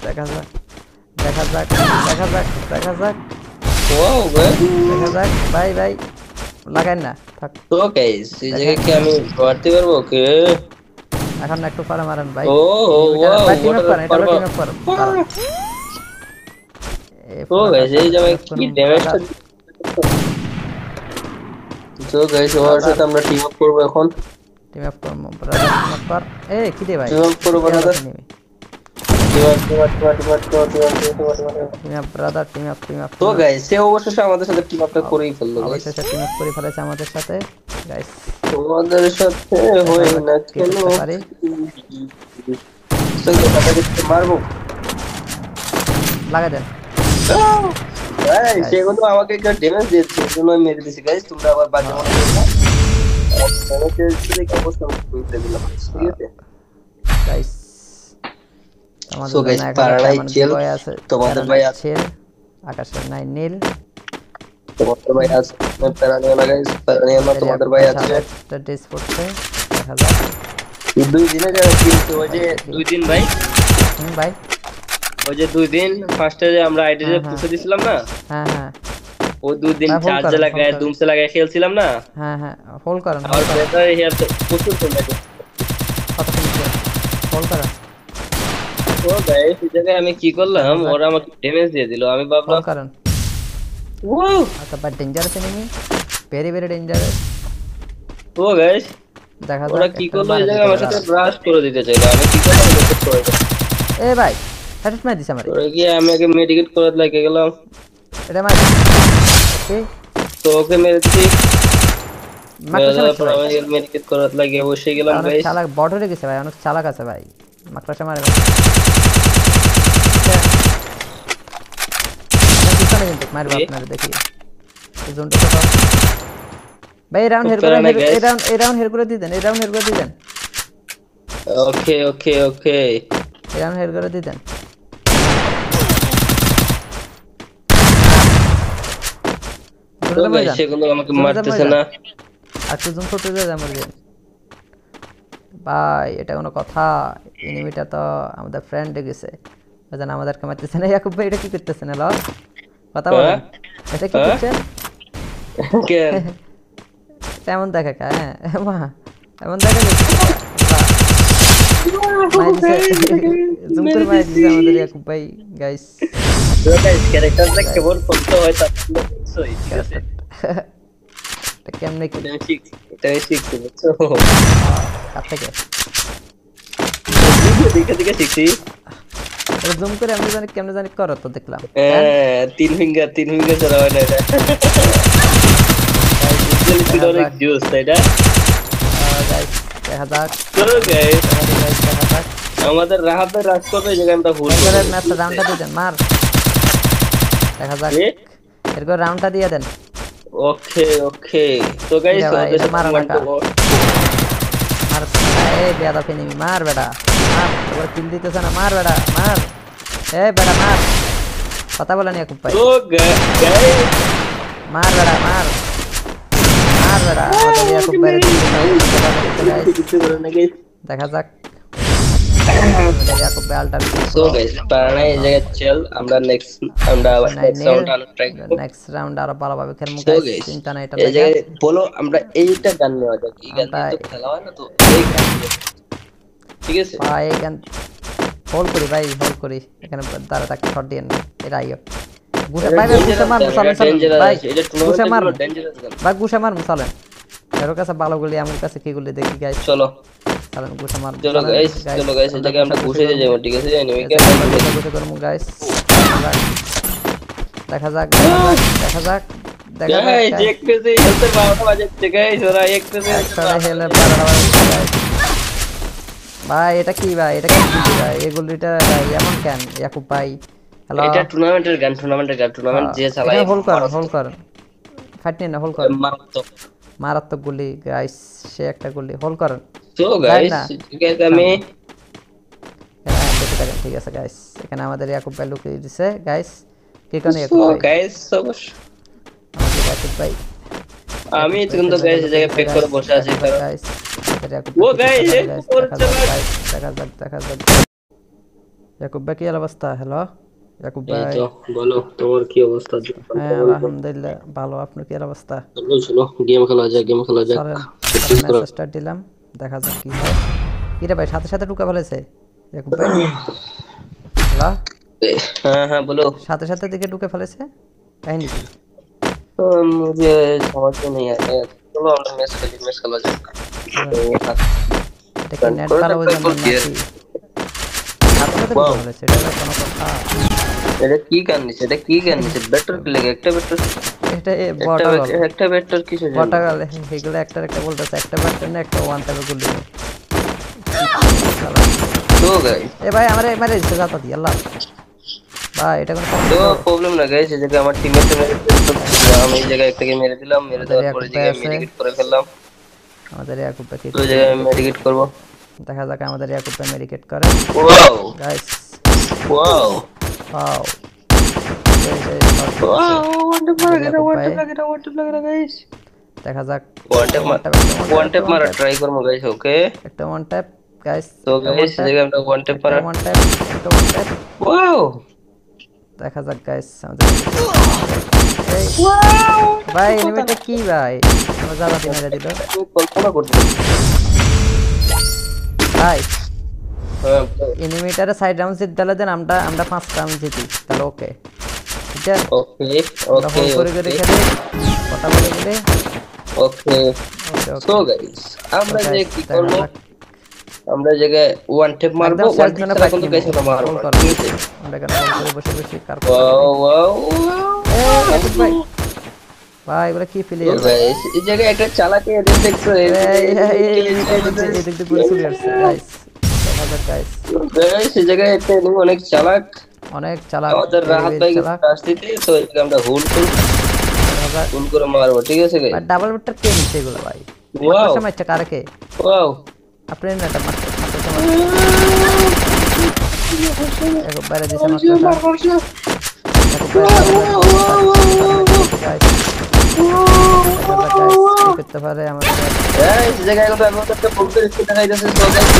দেখা যাক দেখা যাক দেখা যাক দেখা যাক ওয়াও ভাই দেখা যাক ভাই ভাই লাগাই না থাক। তো গাইস এই জায়গায় কি আমি মারতে পারবো? ওকে এখন একটু পারে মারেন ভাই। ও ওয়াও ভাই টিম আপ করেন, এটা টিম আপ করেন। তো গাইস এই জায়গায় কি ড্যামেজটা, তো গাইস ওর সাথে আমরা টিম আপ করব এখন। টিম আপ করব ব্রাদার, টিম আপ কর। এই কি দে ভাই টিম আপ করব brother, team up brother, team up. তো গাইস সে অবশ্যই আমাদের সাথে টিম আপটা করেই ফেললো গাইস, অবশ্যই টিম আপ করে ফেলেছে আমাদের সাথে গাইস। তোমাদের সাথে হয় না কেন পারি চলো তাকে মারবো, লাগা দেন ভাই সে কিন্তু আমাকে একটা ড্যামেজ দিয়েছে, এজন্য আমি মেরে দিছি গাইস। তোমরা আবার বাজে মনে করো না, আমাকে কি অবস্থা করতে দিলাম, ঠিক আছে গাইস। সো গাইস পারালাই চিল, তোমাদের ভাই আছে আকাশের নাই নীল, তোমাদের ভাই আছে পারানিয়া না গাইস, পারানিয়া না তোমাদের ভাই আছে। একটা ডিস পড়ছে দেখা যাক। দুই দিনে যা কিনতে ওই যে দুই দিন ভাই, ভাই ওই যে দুই দিন ফার্স্টে যে আমরা আইডি যে পুষে দিছিলাম না, হ্যাঁ হ্যাঁ ও দুই দিন চার্জে লাগায় দুমসে লাগায় খেলছিলাম না। হ্যাঁ হ্যাঁ হোল্ড করেন, আর ব্যাটারি হিয়ার তো প্রচুর কমে গেছে, কত কমছে হোল্ড করেন। ও গাইস এই জায়গায় আমি কি করলাম, ওরা আমাকে ড্যামেজ দিয়ে দিল, আমি ভাবলাম হোল্ড করেন। ওয়াও আচ্ছা but dangerous enemy, very very dangerous. ও গাইস দেখা যাক ওরা কি করলো, এই জায়গায় আমার সাথে ব্রাশ করে দিতে চাইলো, আমি কি করলাম মেসেজ করে দিলাম। এ ভাই হেডশট মার দিছে আমারে, ওরা গিয়ে আমি আগে মেডিকেট করতে লাগে গেলাম, এটা মার ওকে তো ওকে মেরে দিছি, মাকড়সা তারপর আমি মেডিকেট করতে লাগে বসে গেলাম অনেক গাইস। চালাক বট হয়ে গেছে ভাই, অনেক চালাক আছে ভাই, মাকড়সা মারে পিছনে কিন্তু মারবো আপনারা দেখি এই জোনটা তো ভাই। রাউন্ড হেড করে, এই রাউন্ড হেড করে দিবেন, এই রাউন্ড হেড করে দিবেন। ওকে ওকে ওকে এই রাউন্ড হেড করে দিবেন। তো গাইস সে কিন্তু আমাকে মারতেছে না, আর কি জোন ছোট হয়ে যায় মরে যান ভাই। এটা কোনো কথা? এনিমিটা তো আমাদের ফ্রেন্ড গেছে, বুঝেন আমাদেরকে মারতেছে না। ইয়াকুব ভাই এটা কি করতেছেন? হ্যালো কথা বলেন, এটা কি করছেন? কেন এমন দেখা কা? হ্যাঁ এমন দেখা জুম করে মাই দিছে আমাদের ইয়াকুব ভাই গাইস। তো গাইস ক্যারেক্টারটা কেমন করতে হয় তা তোমরা দেখছোই, ঠিক আছে? এটা কেমনে কি এটা শিখছি বুঝছো, কাট থেকে ভিডিও দেখে শিখছি। এটা জুম করে আমি জানি কেমনে জানি করো তো দেখলাম। হ্যাঁ তিন ফিঙ্গার ছাড়া হয় না এটা, গাইস অনেক জোস তাই না গাইস। দেখা যাক চলো গাইস দেখা যাক আমাদের রাহাতে রাজ করবে, এই জায়গায় আমরা ভুল করে ম্যাচটা রাউন্ডটা দিয়ে দেন, মার দেখা যাক এরকম রাউন্ডটা দিয়ে দেন। ওকে ওকে তো গাইস ওদের মার এই বেদা ফেনিমি মার বেটা মার, তোর কিল দিতেছ না, মার বেটা মার, এই বেটা মার, কথা বলে নি খুব ভাই। তো গাইস মার বেটা মার বেটা, আমাদের ইয়াকুব ভাই দেখা যাক ইয়াকুব ভাই আলটা। সো গাইস পারানাই এই জায়গায় চল, আমরা নেক্সট রাউন্ড আরো ভালোভাবে খেলবো সো গাইস, গাইস চিন্তা নাই। এটা এই জায়গায় বলো আমরা এইটা গান নেওয়া যাক, এই গান তো খেলা হয় না, তো এই গান ঠিক আছে ভাই গান হোল্ড করি ভাই, হোল্ড করি এখানে দাঁড়া থাকতে শট দিয়ে না। এটা আইও গুছা ভাই গুছা মার চলেন ভাই, গুছা মার ভাই, গুছা মার চলেন। এর কাছে ভালো গুলি আমার কাছে কি গুলি দেখি গাইস, চলো চলেন গুছা মার। চলো গাইস এই জায়গায় আমরা ঘুষে দিয়ে যাবো, ঠিক আছে? এনিমিকে গুছা করব গাইস, দেখা যাক দেখা যাক গাইস দেখতেছি হেলতে 12টা বাজে গাইস, ওরা একসাথে হেলে 12টা বাজে গাইস। ভাই এটা কি ভাই, এটা কি ভাই, এই গুলিটা ভাই এমন কেন ইয়াকুব ভাই? হ্যালো এটা টুর্নামেন্টের গান টুর্নামেন্ট যে চালায় এখানে হোল্ড করেন ফাইট নিন না হোল্ড করেন মারাত্মক। মারাত্মক গুলি গাইস সে একটা গুলি হোল্ড করেন তো যায় গাইস না আমি হ্যাঁ দেখে থাকেন ঠিক আছে গাইস এখানে আমাদের ইয়াকুব ভাই লুকিয়ে দিছে গাইস কি কারণে তো ইয়াকুব ভাই গাইস অবশ্য আমাদের ইয়াকুব ভাই আমি কিন্তু গাইস এই জায়গায় পেক করে বসে আছি কারণ গাইস ও গাইস দেখা যাক ইয়াকুব ভাই কি অবস্থা হ্যালো ইয়াকুব এই ভাই তো বলো তোমার কি অবস্থা? হ্যাঁ আলহামদুলিল্লাহ ভালো আপনার কি অবস্থা চলো চলো গেম খেলা যাক চলেন মেসেজ স্টার্ট দিলাম দেখা যাক কি হয় কি রে ভাই সাথে সাথে ঢুকা ফেলেছে ইয়াকুব ভাই হ্যালো হ্যাঁ হ্যাঁ বলো। সাথে সাথে দিকে ঢুকে ফেলেছে কাহিনী কি मुझे समझ में नहीं आया। चलो আমরা ম্যাচ খেলা যাক। এটা কি নেট ভালো হয়ে যাবে নাকি সাথে সাথে ঢুকে ফেলেছে এটা কোনো কথা এটা কি গান নিছে বেটার কি লাগে একটা বেটার এটা বটাল একটা বেটার কিছু জানি বটাল এগুলো একটা বলতেছে একটা বেটার না একটা ওয়ান টাইপের গুলি তো গাইস এ ভাই আমারে মারে দিছে জাতা দি আল্লাহ ভাই এটা কোনো তো প্রবলেম না গাইস এই জায়গায় আমার টিমমেটে মেরে আমি এই জায়গায় একটাকে মেরে দিলাম মেরে দেওয়ার পরে জায়গায় মেডিকেট করে ফেললাম আমাদের ইয়াকুব ভাই তো জায়গায় মেডিকেট করব দেখা যাক আমাদের ইয়াকুব ভাই মেডিকেট করে wow guys wow wow one tap guys দেখা যাক ওয়ান্টেপ মারা ট্রাই করব গাইস ওকে একটা ওয়ান ট্যাপ গাইস তো গাইস এই জায়গায় আমরা ওয়ান্টেপ মারা একটা ওয়ান ট্যাপ ওয়াও দেখা যাক গাইস আমাদের ভাই এনিমিটা কি ভাই আমরা জায়গা দিয়ে মেরে দিল কল্পনা করতে ভাই এনিমিটারে সাইড রাউন্ড জিত দিলে দেন আমরা 5 রাউন্ড জিতি তাহলে ওকে ঠিক আছে ওকে করে খেলে কথা বলে গেলে ওকে সো গাইস আমরা যে কি করব আমরা জায়গায় ওয়ান ট্যাপ মারবো ওয়ান ট্যাপ কিন্তু গাইস আমরা মারবো ঠিক আছে আমরা এখানে হোল্ড করে বসে কার ওয়াও ভাই এগুলা কি ফিলে গাইস এই জায়গায় একটা চালাকে এদিক দেখছো এদিক দিয়ে চলে আসছে গাইস দেখা যাক গাইস এই জায়গায় একটা এনিমি অনেক চালাক আমাদের রাহাত ভাই রাস্তাতে তো আমরা হোল্ড করে মারবো ঠিক আছে গাইস ডাবল বেটার কে নিছে এগুলো ভাই ওয়াও সময় একটা কারকে ওয়াও আপনি না এটা মারতে এক বাইরে দিছে মারতে করতে পারে আমাদের এই জায়গায় কত আমি একটা বলতে স্পিড দেখাইতেছে তো গাইস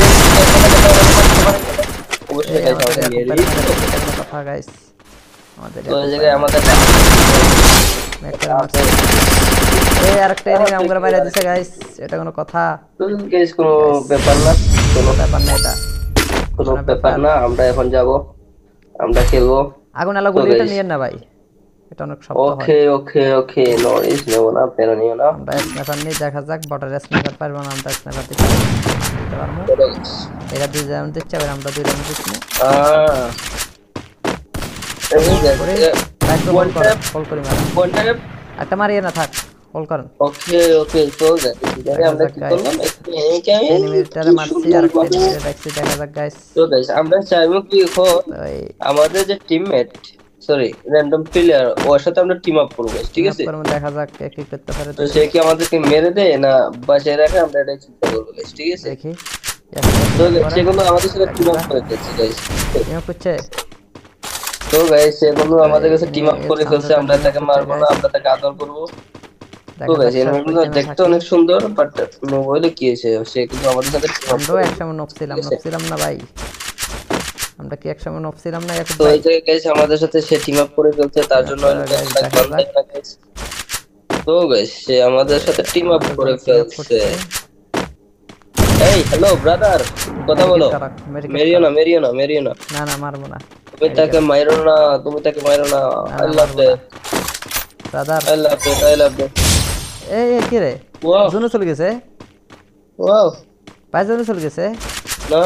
অবশ্যই গাইস আমাদের কথা গাইস আমাদের তো এই জায়গায় আমাদের এই আরেকটা এনিমি আমরা বাইরে দিছে গাইস এটা কোনো কথা গাইস কোনো ব্যাপার না এটা কোনো ব্যাপার না আমরা এখন যাব আমরা খেলবো আগুন আলা গুলিটা নিয়েন না ভাই এটা অনেক শক্ত হয় ওকে নরিস নেব না পেরো নিও না আমরা স্নাইপার নিয়ে দেখা যাক বটার স্নাইপার পারবো না আমরা স্নাইপার দিতে পারবো এরা দুই রাউন্ড দিচ্ছে আর আমরা দুই রাউন্ড দিচ্ছি হোল্ড করি ওয়ান ট্যাপ একটা মারিয়ে না থাক হোল্ড করেন ওকে তো আমরা কি করলাম এনিমিটারে মারছি আর একটা এনিমিটারে রাখছি দেখা যাক গাইস তো গাইস আমরা চাইবো কি আমাদের যে টিমমেট সরি র‍্যান্ডম প্লেয়ার ওর সাথে আমরা টিম আপ করব ঠিক আছে দেখা যাক কে কি করতে পারে তো সে কি আমাদেরকে মেরে দেয় না বাঁচিয়ে রাখে আমরা এটা চিন্তা করব গাইস ঠিক আছে দেখি তো সে কিন্তু আমাদের সাথে টিম আপ করে দিচ্ছে গাইস টিম আপ করছে তো গাইস সে কিন্তু আমাদের কাছে টিম আপ করে ফেলছে আমরা তাকে মারবো না আমরা তাকে আদর করব তো গাইস এনিমিগুলো দেখতে অনেক সুন্দর বাট মোবাইলে কি আছে সে কিন্তু আমাদের সাথে আমরাও একসময় নফছিলাম না ভাই আমরা কি একসময় নফছিলাম না তো এই যে গাইস আমাদের সাথে সে টিম আপ করে ফেলছে তার জন্য তো গাইস সে আমাদের সাথে টিম আপ করে ফেলছে এই হ্যালো ব্রাদার কথা বলো মেরিও না না মারবো না তুমি তাকে মারো না I love you brother I love you এই কি রে জুনো চলে গেছে ওয়াও ভাই জুনো চলে গেছে না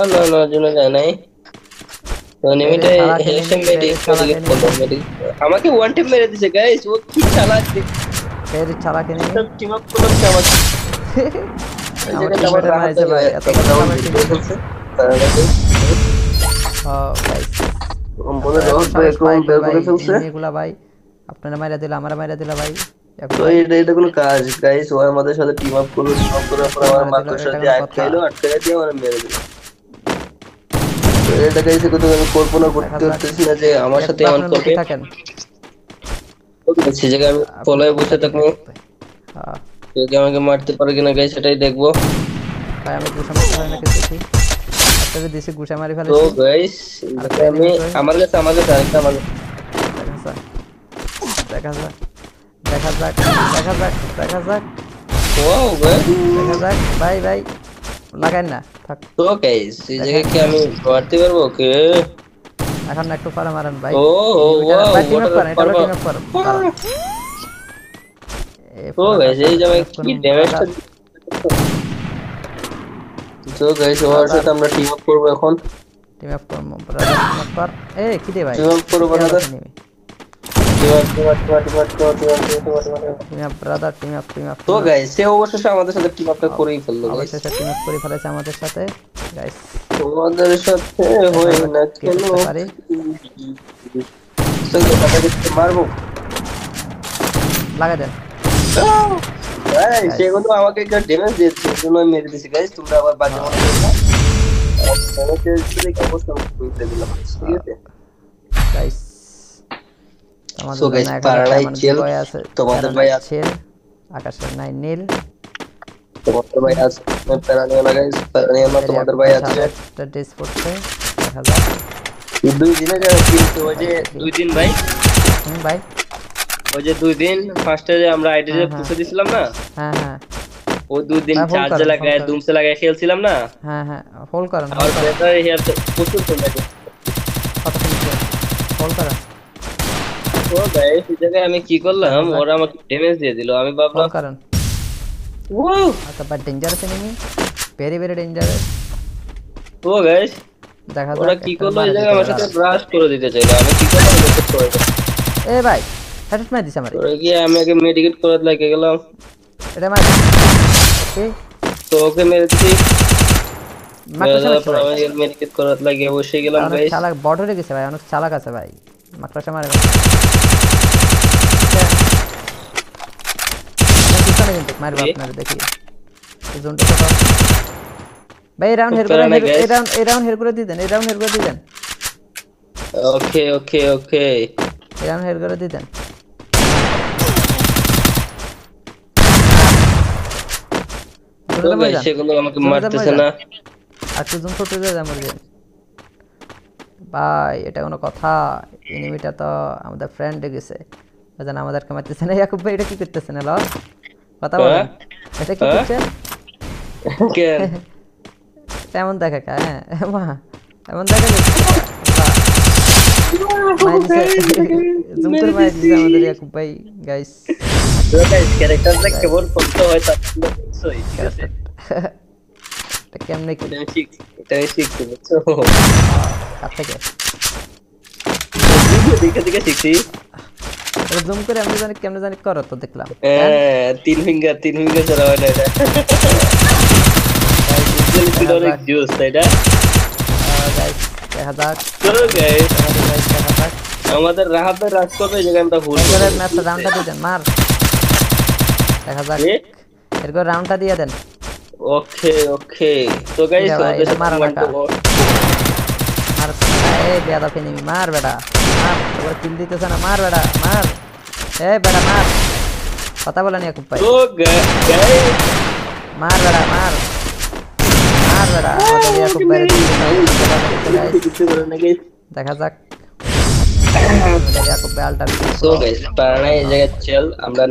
জুনো যায় নাই তো নিমিটে হেলসেম মেডিকেট আমাকে ওয়ান টাইম মেরে দিয়েছে গাইস ও কি চালাক এর চালাক নেই টিম আপ করতে আমাকে আমার মাইছে ভাই এত কথা বলছে গাইস বলে দাও একদম বের করে ফেলছে এগুলা ভাই আপনারা মাইরা দিলা আমরা মাইরা দিলা ভাই তো এটা কোনো কাজ গাইস ও আমাদের সাথে টিম আপ করলো টিম আপ করার পর আমার মাকড়সার দিয়ে আটকাইলো আটকাই দিয়ে আমার মেরে দিল তো এটা গাইস কত আমি কল্পনা করতে পারতেছি না যে আমার সাথে এমন করবে থাকেন সেই জায়গায় আমি ফলোয়ে বসে থাকবো কেউ কি আমাকে মারতে পারে কিনা গাইস সেটাই দেখবো ভাই আমি গুছা মারতে হয় নাকি দেখি আপনাদের দেশে গুছা মারি ফেলেছি তো গাইস আমি আমার কাছে আরেকটা আমার দেখা যাক দেখা যাক দেখা যাক দেখা যাক ওয়াও ভাই দেখা যাক ভাই ভাই লাগাই না থাক তো গাইস এই জায়গায় কি আমি মারতে পারবো ওকে এখন একটু পরে মারেন ভাই ও ওয়াও টিম আপ করেন এটা টিম আপ করেন তো গাইস এই জায়গায় কি ড্যামেজটা তো গাইস ওর সাথে আমরা টিম আপ করব এখন টিম আপ করব ব্রাদার টিম আপ কর এই কি দে ভাই টিম আপ করব ব্রাদার টিম আপ তো গাইস সে অবশ্যই আমাদের সাথে টিম আপটা করেই ফেললো গাইস অবশ্যই টিম আপ করে ফেলেছে আমাদের সাথে গাইস তোমাদের সাথে হয় না কেন পারি চলো তাকে মারবো লাগা দেন ভাই সে কিন্তু আমাকে একটা ড্যামেজ দিয়েছে সেজন্য আমি মেরে দিয়েছি গাইস তোমরা আবার বাজে মনে করো না ড্যামেজ দিলে কি অবস্থা হইতে দিলাম ঠিক আছে গাইস সো গাইস পারালাই চেল তোমাদের ভাই আছে আকাশের নাই নীল তোমাদের ভাই আছে পারানিয়া না গাইস পারানিয়া না তোমাদের ভাই আছে একটা ডিস পড়ছে দেখা যাক দুই দিনে যা কিন্তু ওই যে দুই দিন ভাই ভাই ওই যে দুই দিন ফার্স্টে যে আমরা আইডিতে পুষে দিছিলাম না হ্যাঁ হ্যাঁ ও দুই দিন চার্জ লাগায় দুমসে লাগায় খেলছিলাম না হ্যাঁ হ্যাঁ হোল্ড করেন আর ব্যাটার হিয়ার তো প্রচুর কম লাগে কত মিনিট হোল্ড করেন ও ভাই এই জায়গায় আমি কি করলাম ওরা আমাকে ড্যামেজ দিয়ে দিল আমি ভাবলাম হোল্ড করেন ওয়াও আচ্ছা but dangerous enemy very very dangerous ও গাইস দেখা যাক ওরা কি করলো এই জায়গায় আমার সাথে ব্রাশ করে দিতে চাইলো আমি কি করলাম এ ভাই হেডশট মার দিছ আমারে ওরে কি আমি আগে মেডিকেট করতে লাগে গেলাম এটা মার ওকে তো ওকে মেরে দিছি মাকড়সা আমি মেডিকেট করতে লাগে বসে গেলাম গাইস চালাক বট হয়ে গেছে ভাই অনেক চালাক আছে ভাই মাকড়সা মারে পিছনে কিন্তু মারবে আপনারা দেখি এই জোনটা কত ভাই রাউন্ড হেড করে এই রাউন্ড হেড করে দিবেন এই রাউন্ড হেড করে দিবেন ওকে ওকে ওকে এই রাউন্ড হেড করে দিবেন তো গাইস সেগুলো আমাকে মারতেছে না আর তুই ছোট হয়ে যা মরে ভাই এটা কোনো কথা এনিমিটা তো আমাদের ফ্রেন্ড গেছে বাজান আমাদেরকে মারতেছে না ইয়াকুব ভাই এটা কি করতেছেন হলো কথা বলেন এটা কি করছেন কেন কেমন দেখা হ্যাঁ মা এমন দেখা জুম করে মার দিছে আমাদের ইয়াকুব ভাই গাইস তো গাইস ক্যারেক্টারটা কেবল করতে হয় তা সই ঠিক আছে এটা কেমনে কি এটা শিখছি বুঝছো কাট থেকে দেখে দেখে শিখছি এটা জুম করে আমি জানি কেমনে জানি করো তো দেখলাম তিন ফিঙ্গার চড়া হয় না এটা গাইস অনেক জোস তাই না গাইস দেখা যাক তো গাইস দেখা যাক আমাদের রাহাতের রাজ করবে এই জায়গায় আমরা ভুল করে ম্যাচটা রাউন্ডটা দিয়ে দেন মার দেখা যাক এরকম রাউন্ডটা দিয়ে দেন ওকে ওকে তো গাইস ওদের মার এই বেদা ফেনিমি মার বেটা মার তোর কিল দিতেছ না মার বেটা মার এই বেটা মার কথা বলেন ইয়াকুব ভাই তো গাইস মার বেটা মার মার বেটা আমাদের ইয়াকুব ভাই দেখা যাক ইয়াকুব ভাই আলটা সো গাইস পারানা এই জায়গায় চল আমরা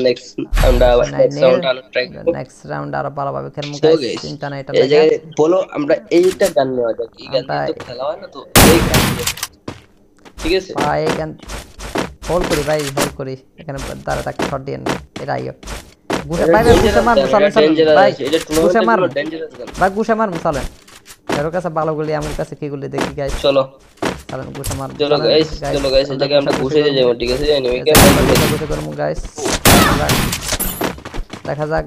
নেক্সট রাউন্ড আরো ভালোভাবে খেলবো গাইস চিন্তা নাই এটা এই জায়গায় বলো আমরা এইটা গান নেওয়া যাক এই গান তো খেলা হয় না তো এই গান ঠিক আছে ভাই এই গান হোল্ড করি এখানে দাঁড়া থাকতে শট দিয়ে না এটা আইও গুছা ভাই গুছা মার চলেন ভাই এটা গুছা মার ডেঞ্জারাস গান ভাই গুছা মার চলেন এর কাছে ভালো গুলি আমার কাছে কি গুলি দেখি গাইস চলো চলেন গুছা মার চলো গাইস এই জায়গায় আমরা ঘুষে যাবো ঠিক আছে এনিমি কে গুছা করব গাইস দেখা যাক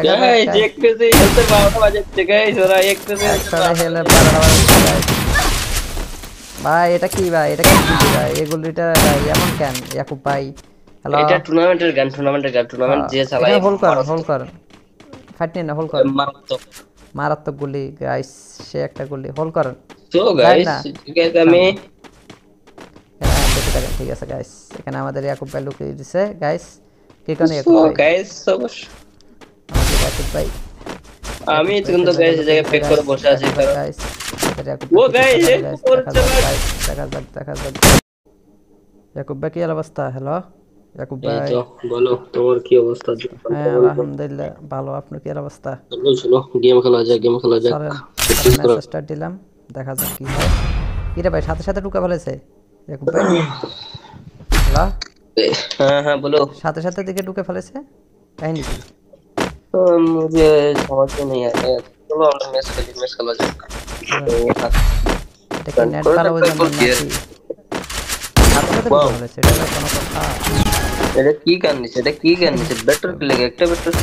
গাইস দেখতেছি হেলতে 12টা বাজে গাইস ওরা একসাথে হেলে 12টা বাজে ভাই এটা কি ভাই, এটা কি ভাই, এই গুলিটা ভাই এমন কেন ইয়াকুব ভাই? হ্যালো, এটা টুর্নামেন্টের গান, টুর্নামেন্ট যে চালায় হোল করেন ফাইট নিন না, হোল করেন, মারাত্মক। মারাত্মক গুলি গাইস, সে একটা গুলি হোল করেন। তো গাইস ঠিক আছে, আমি দেখতে থাকেন, ঠিক আছে গাইস। এখানে আমাদের ইয়াকুব ভাই লুকিয়ে দিছে গাইস। কি কারণে ইয়াকুব তো ভাই? গাইস অবশ্য আমাদের ইয়াকুব ভাই, আমি কিন্তু গাইস এই জায়গায় পেক করে বসে আছি কারণ গাইস ও গাইস উপর চলে দেখা যাক ইয়াকুব ভাই কি অবস্থা? হ্যালো ইয়াকুব এই ভাই। তো বলো তোমার কি অবস্থা? হ্যাঁ আলহামদুলিল্লাহ ভালো, আপনার কি অবস্থা? চলো চলো গেম খেলা যাক, চলেন মেসেজ স্টার্ট দিলাম, দেখা যাক কি হয়। কি রে ভাই সাথে সাথে ঢুকে ফেলেছে ইয়াকুব ভাই? হ্যালো, হ্যাঁ হ্যাঁ বলো। সাথে সাথে দিকে ঢুকে ফেলেছে, কাহিনী কি? मुझे समझ में नहीं आया। चलो আমরা ম্যাচ খেলা যাক। এটা কি নেট ভালো হয়ে যাবে নাকি? সাথে সাথে ঢুকে ফেলেছে, এটা কোনো কথা? এটা কি গান নিছে? বেটার কি লাগে? একটা বেটার,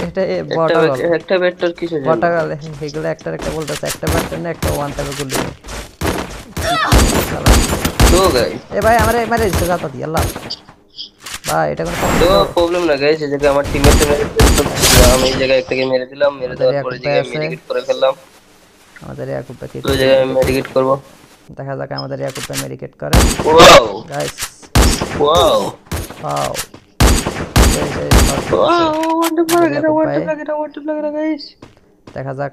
এটা বটা গল, একটা বেটার কিসের জন্য? বটা গল এগুলো একটা একটা বলতেছে, একটা বেটার না একটা ওয়ান টাইপের গুলি। তো গাইস এ ভাই আমারে মারে দিছে জাতা দি আল্লাহ ভাই, এটা কোনো তো প্রবলেম না গাইস, এই জায়গায় আমার টিমমেটে মেরে দিল, আমি এই জায়গায় একটাকে মেরে দিলাম, মেরে দেওয়ার পরে জায়গায় মেডিকেট করে ফেললাম। আমাদের ইয়াকুব ভাই তো জায়গায় মেডিকেট করব, দেখা যাক আমাদের ইয়াকুব ভাই মেডিকেট করে। Wow guys wow wow, wow ওয়ান্ট লাগেরা গাইস। দেখা যাক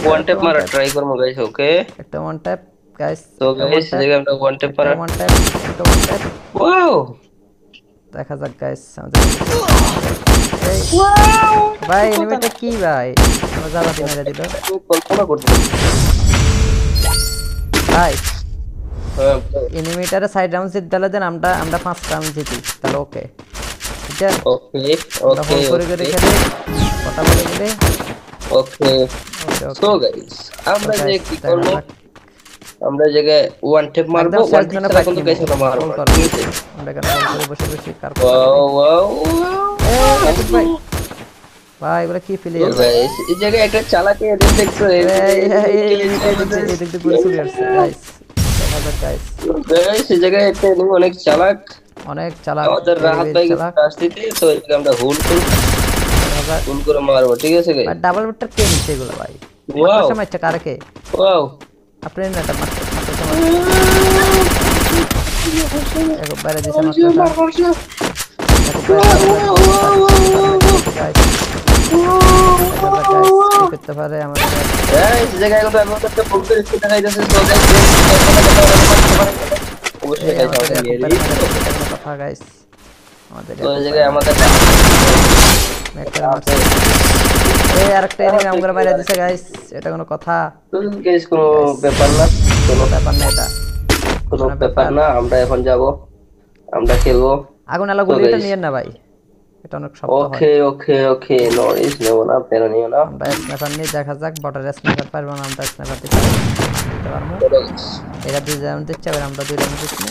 ওয়ান ট্যাপ মারা ট্রাই করব গাইস। ওকে একটা ওয়ান ট্যাপ গাইস, তো গাইস এই জায়গায় আমরা ওয়ান ট্যাপ মারা, ওয়ান ট্যাপ, একটা ওয়ান ট্যাপ। ওয়াও দেখা যাক গাইস আমাদের ভাই এনিমিটা কি ভাই আমরা জালাতে মেরে দিল কল্পনা করতে ভাই। হ্যাঁ এনিমিটারে সাইড রাউন্ড জিত দিলে দেন, আমরা 5 রাউন্ড জিতি তাহলে ওকে। ঠিক আছে ওকে আমরা হোল করে ওকে খেলে কথা বলে গেলে ওকে। ওকে সো গাইস আমরা যে কি করব, আমরা জায়গায় ওয়ান ট্যাপ মারবো, ওয়ান ট্যাপ ছাড়া কিন্তু গাইস আমরা মারবো না, ঠিক আছে? আমরা এখানে হোল করে বসে বসে কার ওয়াও ওয়াও ভাই ভাই এগুলা কি ফিলে তো গাইস এই জায়গায় একটা চালাকি এদের দেখছো, এই দেখতে গুলি চলে আসছে গাইস। দেখা যাক গাইস, গাইস এই জায়গায় একটা এনিমি অনেক চালাক, অনেক চালাক আমাদের রাহাত ভাই আসছে, তো এটাকে আমরা হোল্ড করে মারবো, ঠিক আছে গাইস? ভাই ডাবল বেটার কে নিচ্ছে এগুলো ভাই? ওয়াও সময় ইচ্ছা কারে কে? ওয়াও আপনি না এটা মারতে একবার বাইরে দিছে মাত্র করতে পারে আমাদের গাইস এই জায়গায় কিন্তু এমন একটা বলতে স্পিড দেখাইতেছে, তো গাইস অবশ্যই গাইস আমাদের মেরি কথা গাইস আমাদের তো এই জায়গায় আমাদের এই আরেকটা এনিমি আমগরে মাইরা দিছে গাইস, এটা কোনো কথা? তো গাইস কোনো ব্যাপার না, কোনো ব্যাপার না, এটা কোনো ব্যাপার না। আমরা এখন যাব, আমরা খেলবো। আগুন আলা গুলিটা নিয়েন না ভাই, এটা অনেক শক্ত হয়। ওকে ওকে ওকে নরিস নেব না, পেরো নিও না। আমরা স্নাইপার নিয়ে দেখা যাক, বটার স্নাইপার পারবো না, আমরা স্নাইপার দিতে পারবো। এটা 2 রাউন্ড দিচ্ছে, আর আমরা 2 রাউন্ড দিচ্ছি।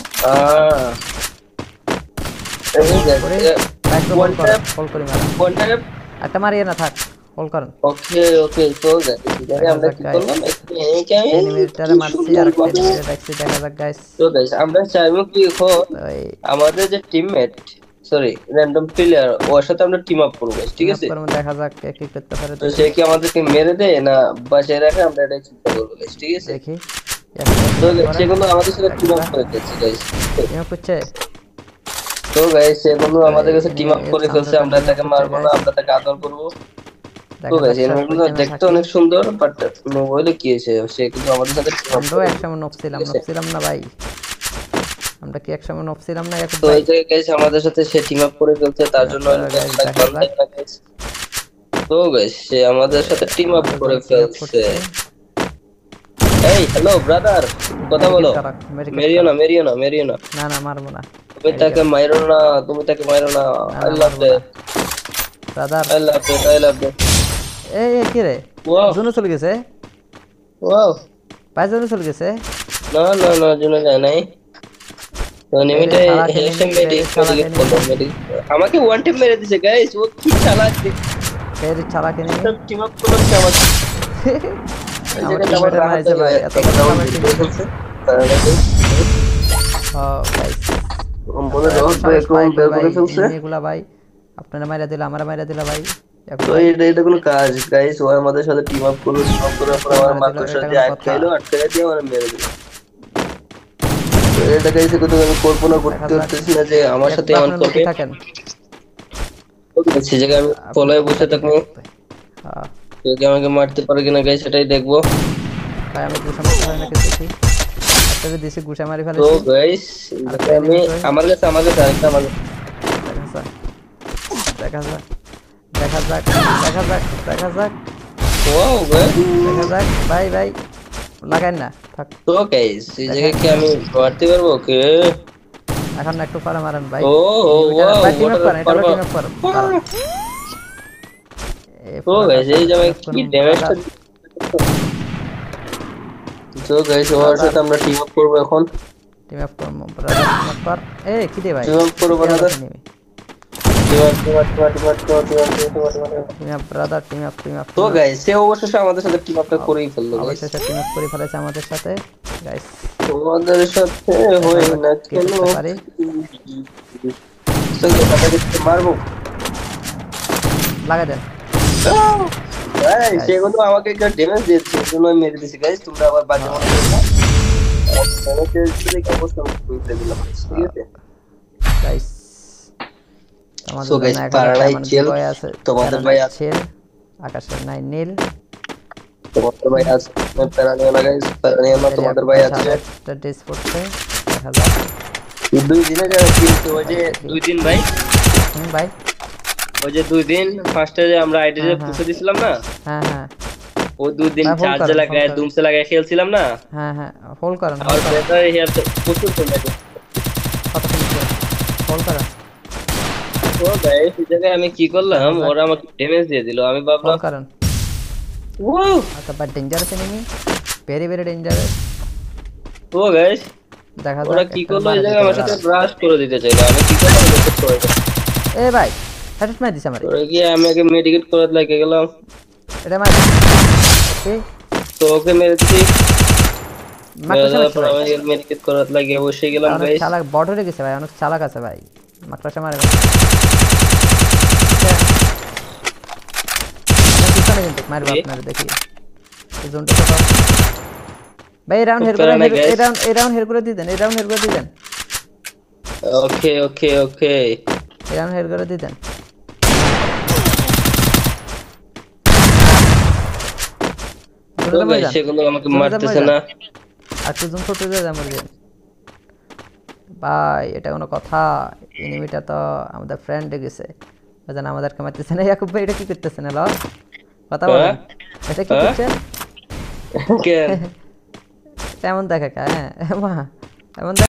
হোল করি ওয়ান ট্যাপ একটা মারিয়ে না থাক, হোল করেন। ওকে ওকে তো গাইস আমরা কি করলাম, এনিমিটারে মারছি আর একটা এনিমিটারে দেখছি, দেখা যাক গাইস। তো গাইস আমরা চাইবো কি এখন আমাদের যে টিমমেট সরি র‍্যান্ডম প্লেয়ার ওর সাথে আমরা টিম আপ করব, ঠিক আছে? দেখা যাক কে কি করতে পারে, তো সে কি আমাদেরকে মেরে দেয় না বাঁচিয়ে রাখে, আমরা এটা চিন্তা করব গাইস, ঠিক আছে? দেখি তো সেগুলো আমাদের সাথে টিম আপ করে দিচ্ছে গাইস। টিম আপ করছে তো গাইস সেগুলো আমাদের কাছে টিম আপ করে ফেলছে, আমরা তাকে মারবো না, আমরা তাকে আদর করব। তো গাইস এনিমিগুলো দেখতে অনেক সুন্দর, বাট মোবাইলে কি আছে, সে কিন্তু আমাদের সাথে টিম আপ আমরা একসময় নফছিলাম না ভাই, আমরা কি একসময় নফছিলাম না? তো এই জায়গায় গাইস আমাদের সাথে সে টিম আপ করে ফেলছে, তার জন্য তো গাইস সে আমাদের সাথে টিম আপ করে ফেলছে। এই হ্যালো ব্রাদার কথা বলো, মেরিও না না না মারবো না, তুমি তাকে মারো না, I love you brother, I love you. এই কি রে জুনু চলে গেছে? ওয়াও ভাই জুনু চলে গেছে? না না না জুনু যায় নাই, তো নিমিটে হেলথ মেডিকেট করলো, আমাকে ওয়ান টাইম মেরে দিয়েছে গাইস, ও কি চালাক এর চালা কেন টিম আপ করলো আমাকে। এই জায়গায় আমাদের মারছে ভাই, এত গাইস মনে রহস্য একদম বের করে ফেলছে। এগুলা ভাই আপনারা মাইরা দিল আমারা মাইরা দিল ভাই। তো এটা কোনো কাজ গাইস? ও আমাদের সাথে টিম আপ করলো, টিম আপ করার পর আমার মাকড় সাথে আটকাইলো, আটকাই দিয়ে আমার মেরে দিল। তো এটা গাইস কিন্তু আমি কল্পনা করতে পারতেছি না যে আমার সাথে এমন করবে। সেই জায়গায় আমি পলায় বসে থাকবো, কেউ আমাকে মারতে পারে কিনা গাইস সেটাই দেখবো। ভাই আমি গুছা মারতে হয় নাকি দেখি। একটা দিছি গুছা মারি ফেলেছি। তো গাইস আমি আমার কাছে আরেকটা আমার দেখা যাক দেখা যাক দেখা যাক দেখা যাক। ওয়াও গাইস দেখা যাক ভাই ভাই লাগাই না থাক। তো গাইস এই জায়গায় কি আমি মারতে পারবো ওকে? এখন একটু পরে মারেন ভাই। ও ওয়াও টিম আপ করেন, এটা টিম আপ করেন। তো গাইস এই জায়গায় কি ড্যামেজটা। তো গাইস ওর সাথে আমরা টিম আপ করব এখন। টিম আপ করব ব্রাদার, টিম আপ কর। এই কি দে ভাই টিম আপ করব brother, team up brother, team up. তো গাইস সে অবশ্যই আমাদের সাথে টিম আপটা করেই ফেললো গাইস। অবশ্যই টিম আপ করে ফেলেছে আমাদের সাথে গাইস। তোমাদের সাথে হয় না কেন পারি চলো তাকে মারবো, লাগা দেন। গাইস সে কিন্তু আমাকে একটা ড্যামেজ দিয়েছে, এজন্য আমি মেরে দিয়েছি গাইস। তোমরা আবার বাজে মনে করো না, ড্যামেজ দিলে কি অবস্থা করে দিলাম, ঠিক আছে গাইস। সো গাইস পারালাই চেল তোমাদের ভাই আছে, আকাশের নাই নীল তোমাদের ভাই আছে, পারানিয়া না গাইস, পারানিয়া না তোমাদের ভাই আছে। একটা ডিস পড়ছে দেখা যাক। দুই দিনে যাবে কিন্তু ওই যে দুই দিন ভাই ভাই ওই যে দুই দিন ফার্স্টে যে আমরা আইডিতে পুষে দিছিলাম না। হ্যাঁ হ্যাঁ ও দুই দিন চার্জ লাগায় দুমসে লাগায় খেলছিলাম না। হ্যাঁ হ্যাঁ হোল করেন আর বেটার হিয়ার তো প্রচুর কমে গেছে। কত কমছে হোল করেন। ও গাইস এই জায়গায় আমি কি করলাম, ওরা আমাকে ড্যামেজ দিয়ে দিল, আমি ভাবলাম হোল করেন। ওয়াও আচ্ছা but dangerous enemy, very very dangerous. ও গাইস দেখা যাক ওরা কি করলো, এই জায়গায় আমার সাথে ব্রাশ করে দিতে চাইলো, আমি কি করলাম দেখতে করে। এ ভাই হেডশট মার দিছে আমারে। ওরে কি আমি আগে মেডিকেট করাতে লাগে গেলাম, এটা মার। ওকে তো ওকে মেরে দিছি, মাকড়সা মারছে ভাই। আমি মেডিকেট করাতে লাগে বসে গেলাম গাইস। চালাক বট হয়ে গেছে ভাই, অনেক চালাক আছে ভাই, মাকড়সা মারে। মারবো আপনারা দেখি এই জোনটা কত ভাই। রাউন্ড হেড করে, এই রাউন্ড হেড করে দিবেন, এই রাউন্ড হেড করে দিবেন। ওকে ওকে ওকে এই রাউন্ড হেড করে দিবেন। তো গাইস সেগুলো আমাকে মারতেছে না। আর তুই জোন ছোট হয়ে যা মরে যান ভাই, এটা কোনো কথা? এনিমিটা তো আমাদের ফ্রেন্ড গেছে, বুঝেন আমাদেরকে মারতেছে না। ইয়াকুব ভাই এটা কি করতেছেন? হ্যালো কথা বলেন, এটা কি করছেন? কেন এমন দেখা হ্যাঁ এমন